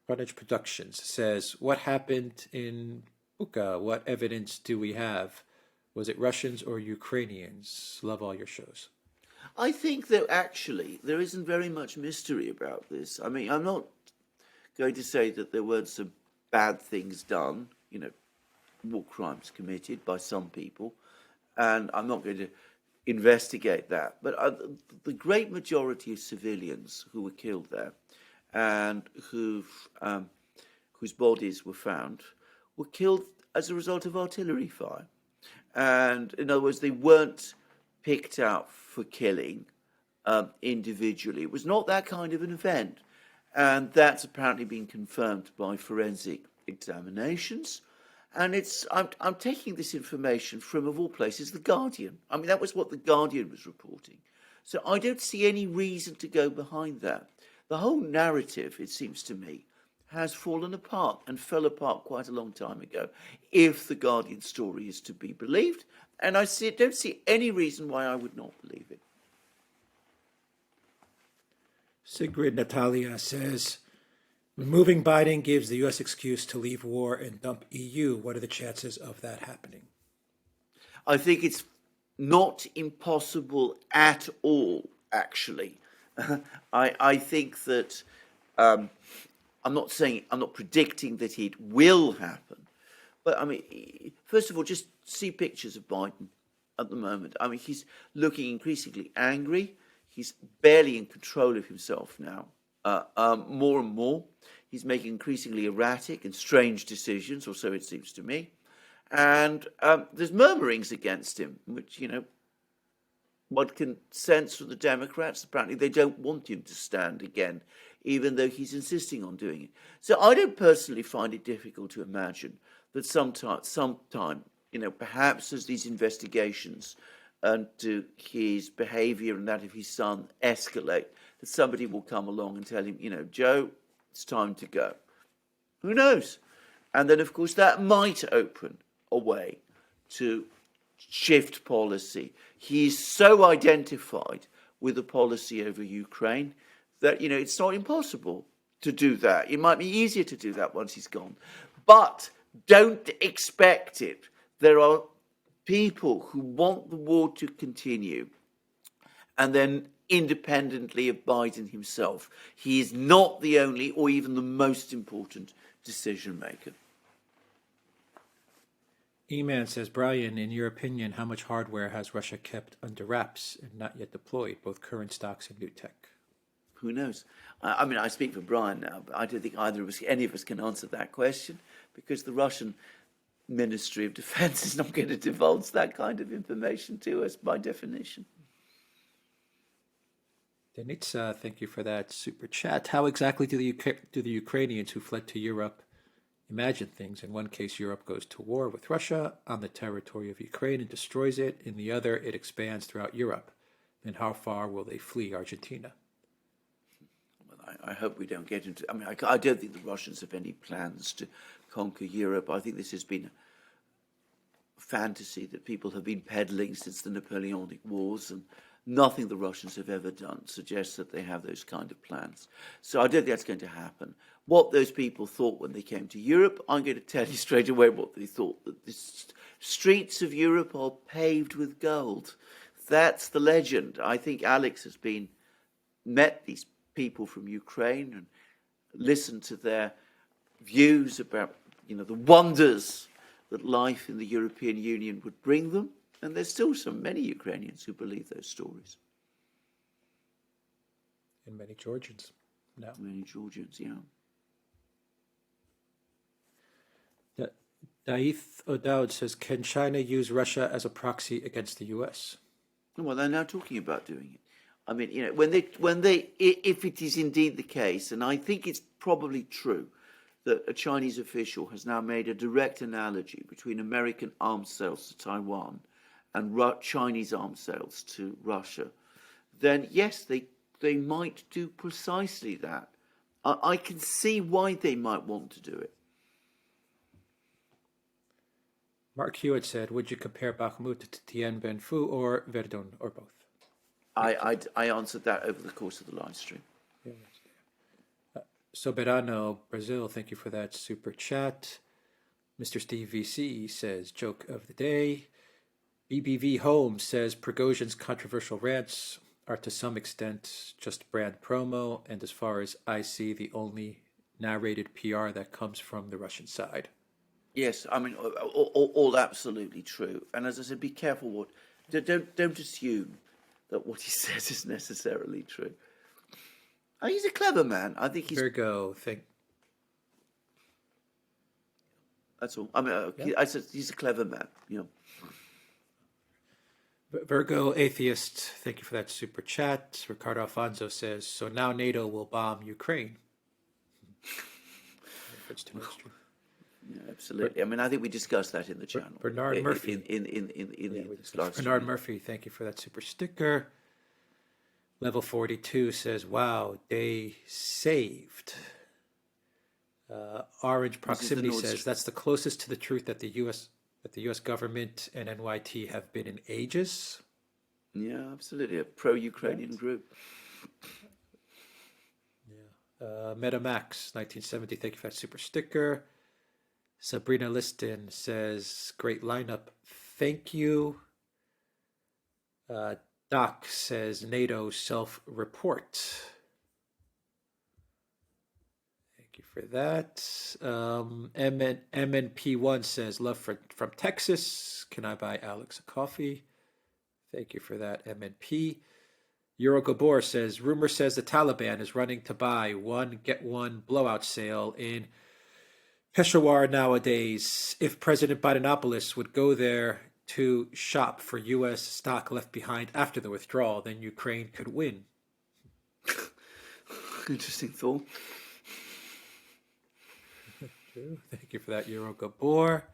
Productions says, what happened in Bucha? What evidence do we have? Was it Russians or Ukrainians? Love all your shows.
I think that actually there isn't very much mystery about this. I mean, I'm not going to say that there weren't some bad things done, war crimes committed by some people, and I'm not going to investigate that. But the great majority of civilians who were killed there and whose bodies were found were killed as a result of artillery fire. And in other words, they weren't picked out for killing individually. It was not that kind of an event. And that's apparently been confirmed by forensic examinations. And I'm taking this information from, of all places, The Guardian. I mean, that was what The Guardian was reporting. So I don't see any reason to go behind that. The whole narrative, it seems to me, has fallen apart and fell apart quite a long time ago, if The Guardian story is to be believed. And I don't see any reason why I would not believe it.
Sigrid Natalia says, removing Biden gives the U.S. excuse to leave war and dump EU. What are the chances of that happening?
I think it's not impossible at all, actually. I think that I'm not predicting that it will happen. But, I mean, first of all, just see pictures of Biden at the moment. I mean, he's looking increasingly angry. He's barely in control of himself now, more and more. He's making increasingly erratic and strange decisions, or so it seems to me. And there's murmurings against him, which, one can sense from the Democrats. Apparently they don't want him to stand again, even though he's insisting on doing it. So I don't personally find it difficult to imagine that sometime, perhaps as these investigations into his behaviour and that of his son escalate, that somebody will come along and tell him, Joe, it's time to go. Who knows? And then, of course, that might open a way to shift policy. He's so identified with the policy over Ukraine that, it's not impossible to do that. It might be easier to do that once he's gone. But don't expect it. There are people who want the war to continue, and then independently of Biden himself, he is not the only or even the most important decision maker.
E-Man says, Brian, in your opinion, how much hardware has Russia kept under wraps and not yet deployed, both current stocks and new tech?
Who knows? I mean, I speak for Brian now, but I don't think any of us can answer that question, because the Russian Ministry of Defense is not going to divulge that kind of information to us by definition.
Denitsa, thank you for that super chat. How exactly do the Ukrainians who fled to Europe imagine things? In one case, Europe goes to war with Russia on the territory of Ukraine and destroys it. In the other, it expands throughout Europe. Then how far will they flee Argentina?
Well, I hope we don't get into... I mean, I don't think the Russians have any plans to conquer Europe. I think this has been a fantasy that people have been peddling since the Napoleonic Wars, and Nothing the Russians have ever done suggests that they have those kind of plans. So I don't think that's going to happen. What those people thought when they came to Europe, I'm going to tell you straight away what they thought. That the streets of Europe are paved with gold. That's the legend. I think Alex has met these people from Ukraine and listened to their views about, the wonders that life in the European Union would bring them. And there's still many Ukrainians who believe those stories.
And many Georgians now.
Many Georgians, yeah.
Daith O'Dowd says, can China use Russia as a proxy against the U.S.?
Well, they're now talking about doing it. I mean, if it is indeed the case, and I think it's probably true, that a Chinese official has now made a direct analogy between American arms sales to Taiwan and Chinese arms sales to Russia, then yes, they might do precisely that. I can see why they might want to do it.
Mark Hewitt said, would you compare Bakhmut to Dien Bien Phu or Verdun or both?
I answered that over the course of the live stream.
Soberano, Brazil, thank you for that super chat. Mr. Steve VC says, joke of the day. BBV Holmes says, Prigozhin's controversial rants are to some extent just brand promo, and as far as I see, the only narrated PR that comes from the Russian side.
Yes, I mean, all absolutely true. And as I said, be careful don't assume that what he says is necessarily true. He's a clever man. I think he's...
Virgo,
That's all. I mean, I said he's a clever man,
Virgo Atheist, thank you for that super chat. Ricardo Alfonso says, so now NATO will bomb Ukraine.
Yeah, absolutely. I mean, I think we discussed that in the channel.
Bernard Murphy. Bernard Murphy, thank you for that super sticker. Level 42 says, wow, they saved. Orange Proximity says, that's the closest to the truth that the U.S. government and NYT have been in ages.
Yeah, absolutely. A pro-Ukrainian group.
Yeah. MetaMax, 1970, thank you for that super sticker. Sabrina Liston says, great lineup, thank you. Doc says, NATO self-report. Thank you for that. MNP1 says, love from Texas. Can I buy Alex a coffee? Thank you for that, MNP. Euro Gabor says, rumor says the Taliban is running to buy one, get one blowout sale in Peshawar nowadays. If President Bidenopoulos would go there to shop for U.S. stock left behind after the withdrawal, then Ukraine could win.
Interesting thought.
Thank you for that, Euro Gabor.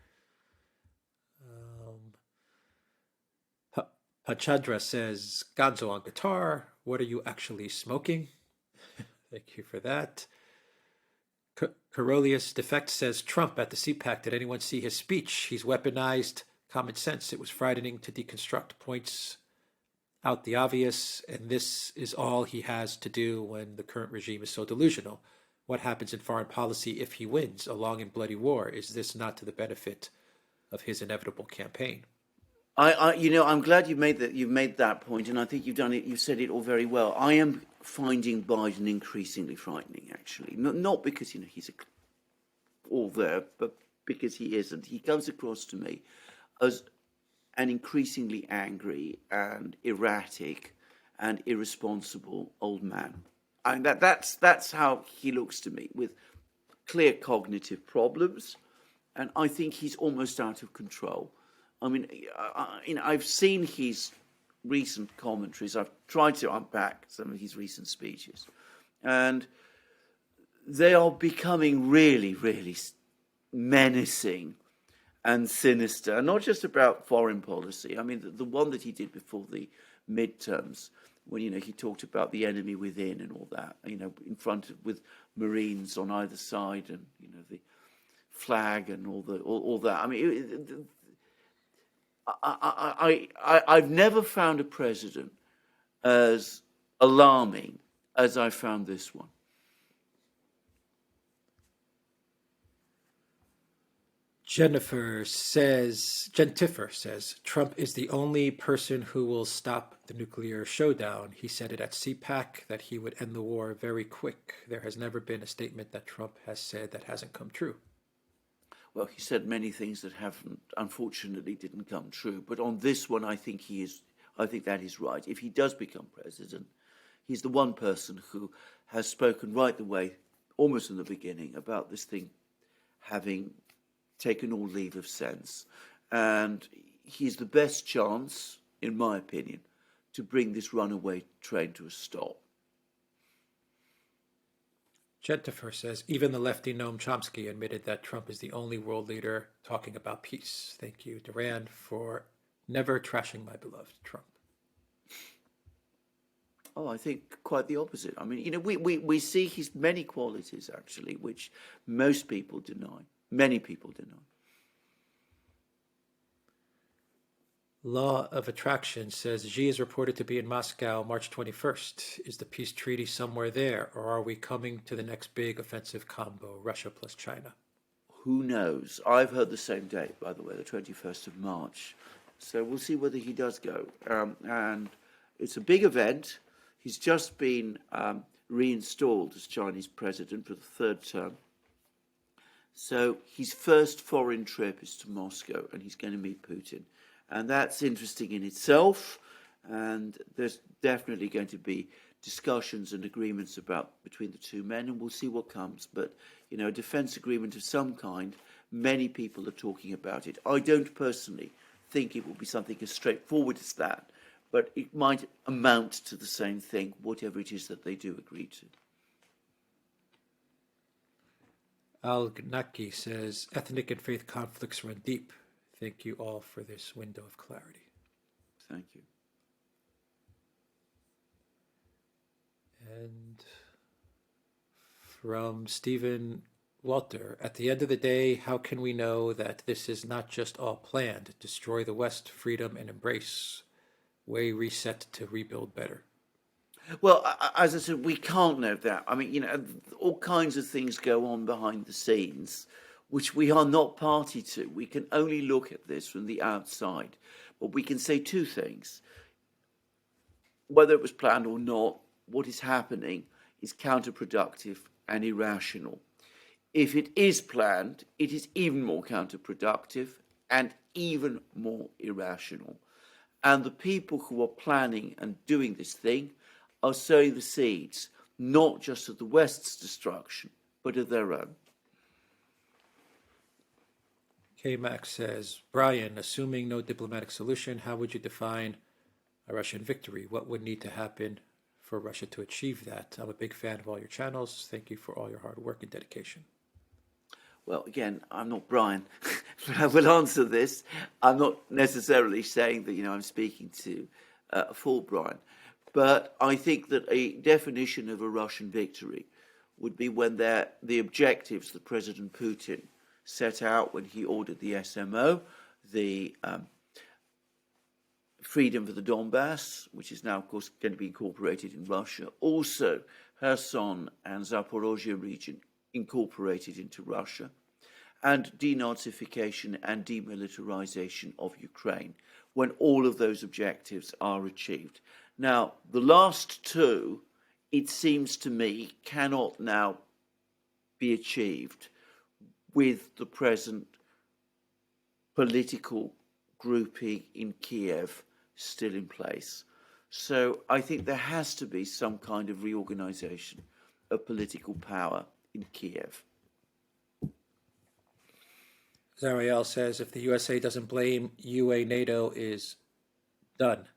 Pachadra says, Gonzo on guitar. What are you actually smoking? Thank you for that. Carolius Defect says, Trump at the CPAC. Did anyone see his speech? He's weaponized common sense. It was frightening to deconstruct points out the obvious, and this is all he has to do when the current regime is so delusional. What happens in foreign policy if he wins a long and bloody war? Is this not to the benefit of his inevitable campaign?
I'm glad you've made that point, and I think you've done it. You've said it all very well. I am finding Biden increasingly frightening, actually, not because he's all there, but because he isn't. He comes across to me as an increasingly angry and erratic and irresponsible old man. And that's how he looks to me, with clear cognitive problems, and I think he's almost out of control. I mean, I've seen his recent commentaries. I've tried to unpack some of his recent speeches, and they are becoming really, really menacing and sinister. Not just about foreign policy. I mean, the one that he did before the midterms, when he talked about the enemy within and all that. In front with Marines on either side, and the flag and all that. I mean. I've never found a president as alarming as I found this one.
Jentifer says, Trump is the only person who will stop the nuclear showdown. He said it at CPAC that he would end the war very quick. There has never been a statement that Trump has said that hasn't come true.
Well, he said many things that unfortunately didn't come true. But on this one, I think that is right. If he does become president, he's the one person who has spoken right the way, almost in the beginning, about this thing having taken all leave of sense. And he's the best chance, in my opinion, to bring this runaway train to a stop.
Jentifer says, even the lefty Noam Chomsky admitted that Trump is the only world leader talking about peace. Thank you, Duran, for never trashing my beloved Trump.
Oh, I think quite the opposite. I mean, we see his many qualities, actually, which most people deny. Many people deny.
Law of Attraction says Xi is reported to be in Moscow March 21st. Is the peace treaty somewhere there, or are we coming to the next big offensive combo, Russia plus China?
Who knows? I've heard the same date, by the way, the 21st of March. So we'll see whether he does go. And it's a big event. He's just been reinstalled as Chinese president for the third term. So his first foreign trip is to Moscow, and he's going to meet Putin. And that's interesting in itself. And there's definitely going to be discussions and agreements between the two men, and we'll see what comes. But, a defense agreement of some kind, many people are talking about it. I don't personally think it will be something as straightforward as that, but it might amount to the same thing, whatever it is that they do agree to.
Al-Gnaki says, ethnic and faith conflicts run deep. Thank you all for this window of clarity.
Thank you.
And from Stephen Walter, at the end of the day, how can we know that this is not just all planned? Destroy the West, freedom, and embrace. Way reset to rebuild better.
Well, as I said, we can't know that. I mean, all kinds of things go on behind the scenes, which we are not party to. We can only look at this from the outside. But we can say two things. Whether it was planned or not, what is happening is counterproductive and irrational. If it is planned, it is even more counterproductive and even more irrational. And the people who are planning and doing this thing are sowing the seeds, not just of the West's destruction, but of their own.
K-Max says, Brian, assuming no diplomatic solution, how would you define a Russian victory? What would need to happen for Russia to achieve that? I'm a big fan of all your channels. Thank you for all your hard work and dedication.
Well, again, I'm not Brian, but I will answer this. I'm not necessarily saying that, I'm speaking to a full Brian. But I think that a definition of a Russian victory would be when the objectives that President Putin set out when he ordered the SMO, the freedom for the Donbass, which is now, of course, going to be incorporated in Russia, also Kherson and Zaporozhye region incorporated into Russia, and denazification and demilitarization of Ukraine, when all of those objectives are achieved. Now, the last two, it seems to me, cannot now be achieved with the present political grouping in Kiev still in place. So I think there has to be some kind of reorganization of political power in Kiev.
Zariel says, if the USA doesn't blame UA, NATO is done.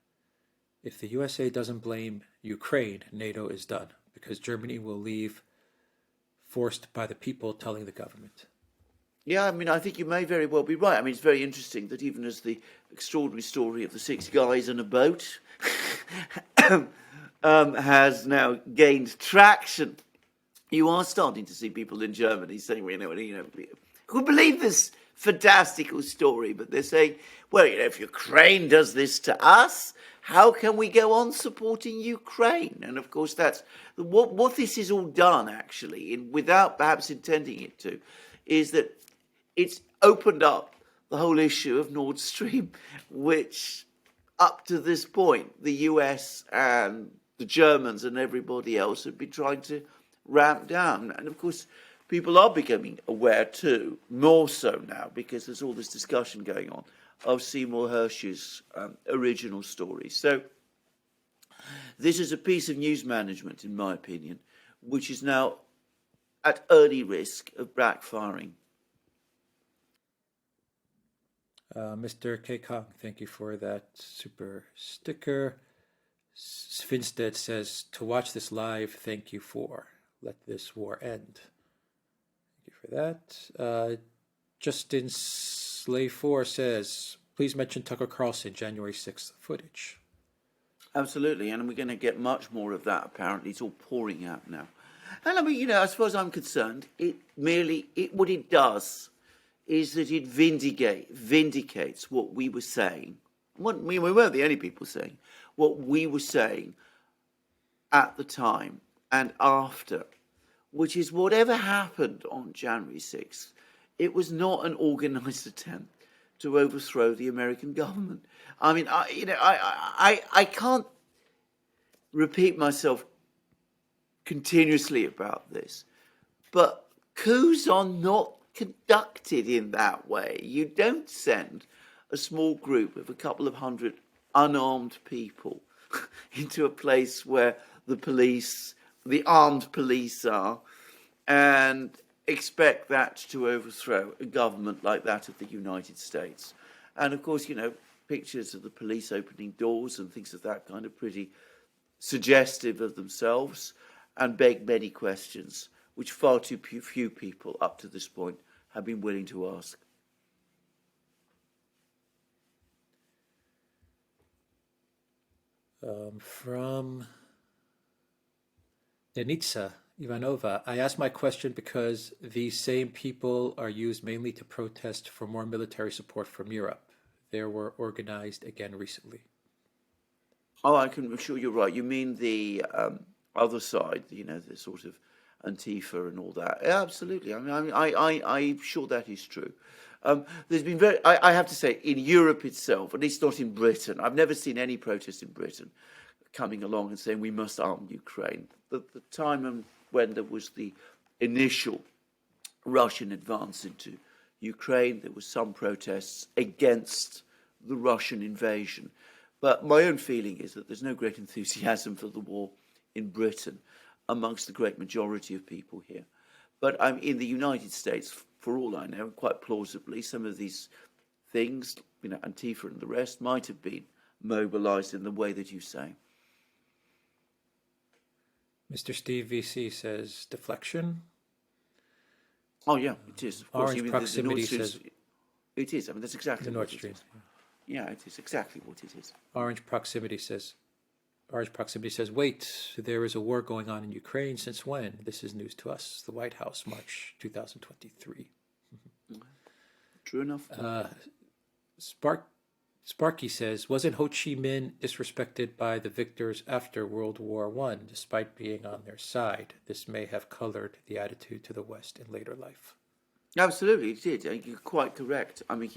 If the USA doesn't blame Ukraine, NATO is done, because Germany will leave forced by the people telling the government.
Yeah, I mean, I think you may very well be right. I mean, it's very interesting that even as the extraordinary story of the 6 guys in a boat has now gained traction, you are starting to see people in Germany saying, who believe this fantastical story, but they're saying, well, if Ukraine does this to us, how can we go on supporting Ukraine? And of course, that's what this is all done, actually, without perhaps intending it to, is that it's opened up the whole issue of Nord Stream, which up to this point, the US and the Germans and everybody else have been trying to ramp down. And of course, people are becoming aware too, more so now, because there's all this discussion going on of Seymour Hersh's original story. So this is a piece of news management, in my opinion, which is now at early risk of backfiring.
Mr. K. Kong, thank you for that super sticker. Svinstead says, to watch this live, thank you for. Let this war end. Thank you for that. Justin Slay4 says, please mention Tucker Carlson January 6th footage.
Absolutely, and we're going to get much more of that, apparently. It's all pouring out now. And I mean, as far as I'm concerned, what it does is that it vindicates what we were saying. We weren't the only people saying what we were saying at the time and after, which is whatever happened on January 6th, it was not an organised attempt to overthrow the American government. I mean, I can't repeat myself continuously about this, but coups are not conducted in that way. You don't send a small group of a couple of hundred unarmed people into a place where the armed police are, and expect that to overthrow a government like that of the United States. And of course, pictures of the police opening doors and things of that kind are pretty suggestive of themselves and beg many questions, which far too few people up to this point have been willing to ask.
From Denitsa Ivanova, I asked my question because these same people are used mainly to protest for more military support from Europe. They were organized again recently.
Oh, I'm sure you're right. You mean the other side, the sort of Antifa and all that. Yeah, absolutely. I mean, I'm sure that is true. There's been I have to say, in Europe itself, at least not in Britain, I've never seen any protest in Britain coming along and saying we must arm Ukraine. The time when there was the initial Russian advance into Ukraine, there was some protests against the Russian invasion. But my own feeling is that there's no great enthusiasm for the war in Britain amongst the great majority of people here. But in the United States, for all I know, quite plausibly, some of these things, Antifa and the rest, might have been mobilized in the way that you say.
Mr. Steve VC says deflection.
Oh, yeah, it is. Of course,
Orange proximity says...
It is. I mean, that's exactly
the
what
Nord
it
Stream.
is. Yeah, it is exactly what it is.
Orange proximity says, wait, there is a war going on in Ukraine. Since when? This is news to us. The White House, March 2023.
True enough.
Sparky says, wasn't Ho Chi Minh disrespected by the victors after World War I, despite being on their side? This may have colored the attitude to the West in later life.
Absolutely, it did. You're quite correct. I mean,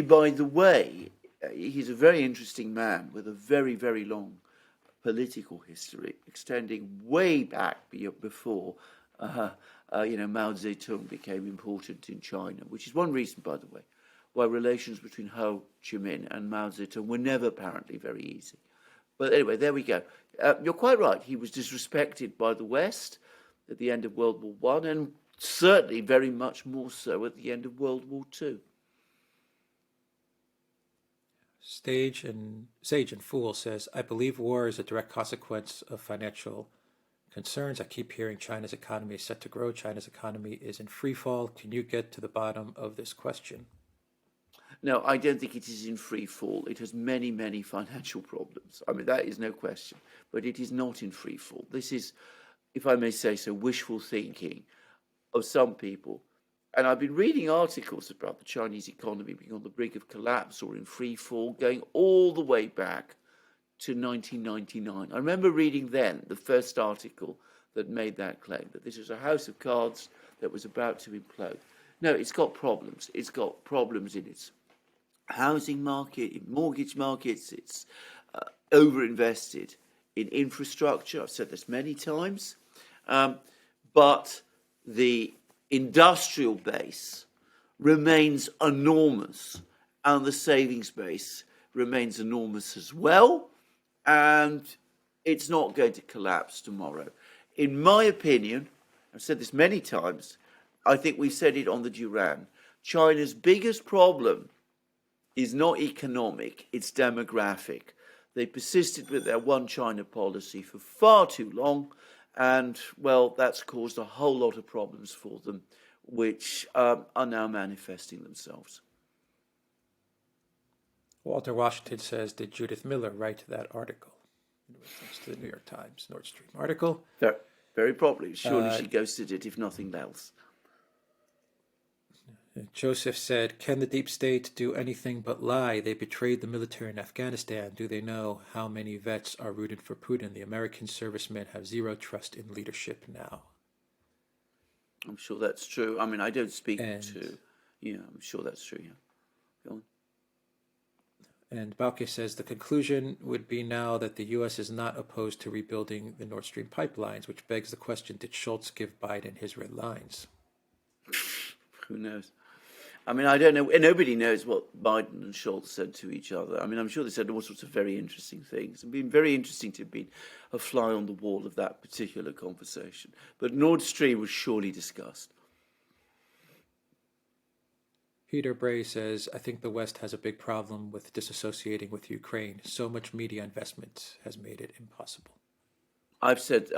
by the way, he's a very interesting man with a very, very long political history, extending way back before, Mao Zedong became important in China, which is one reason, by the way, why relations between Ho Chi Minh and Mao Zedong were never apparently very easy. But anyway, there we go. You're quite right. He was disrespected by the West at the end of World War I, and certainly very much more so at the end of World War II.
Sage and Fool says, I believe war is a direct consequence of financial concerns. I keep hearing China's economy is set to grow. China's economy is in free fall. Can you get to the bottom of this question?
No, I don't think it is in free fall. It has many, many financial problems. I mean, that is no question. But it is not in free fall. This is, if I may say so, wishful thinking of some people And I've been reading articles about the Chinese economy being on the brink of collapse or in free fall, going all the way back to 1999. I remember reading then the first article that made that claim, that this was a house of cards that was about to implode. No, it's got problems. It's got problems in its housing market, in mortgage markets. It's overinvested in infrastructure. I've said this many times. But the industrial base remains enormous, and the savings base remains enormous as well, and it's not going to collapse tomorrow. In my opinion, I've said this many times, I think we said it on the Duran, China's biggest problem is not economic, it's demographic. They persisted with their one China policy for far too long, and, well, that's caused a whole lot of problems for them, which are now manifesting themselves.
Walter Washington says, did Judith Miller write that article? In reference to the New York Times Nord Stream article.
Very probably. Surely she ghosted it, if nothing else.
Joseph said, can the deep state do anything but lie? They betrayed the military in Afghanistan. Do they know how many vets are rooted for Putin? The American servicemen have zero trust in leadership now.
I'm sure that's true. I mean, I don't speak to... Yeah, I'm sure that's true, yeah. Go on.
And Bauke says, the conclusion would be now that the U.S. is not opposed to rebuilding the Nord Stream pipelines, which begs the question, did Schultz give Biden his red lines?
Who knows? I mean, I don't know. Nobody knows what Biden and Schultz said to each other. I mean, I'm sure they said all sorts of very interesting things. It's been very interesting to have been a fly on the wall of that particular conversation. But Nord Stream was surely discussed.
Peter Bray says, I think the West has a big problem with disassociating with Ukraine. So much media investment has made it impossible.
I've said,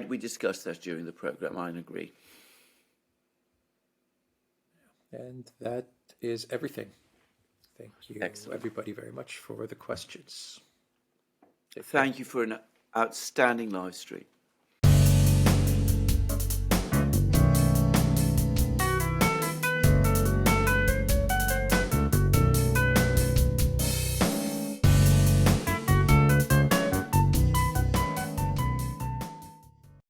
we discussed that during the program. I agree.
And that is everything. Thank you,
Excellent.
everybody, very much for the questions.
Thank you for an outstanding live stream.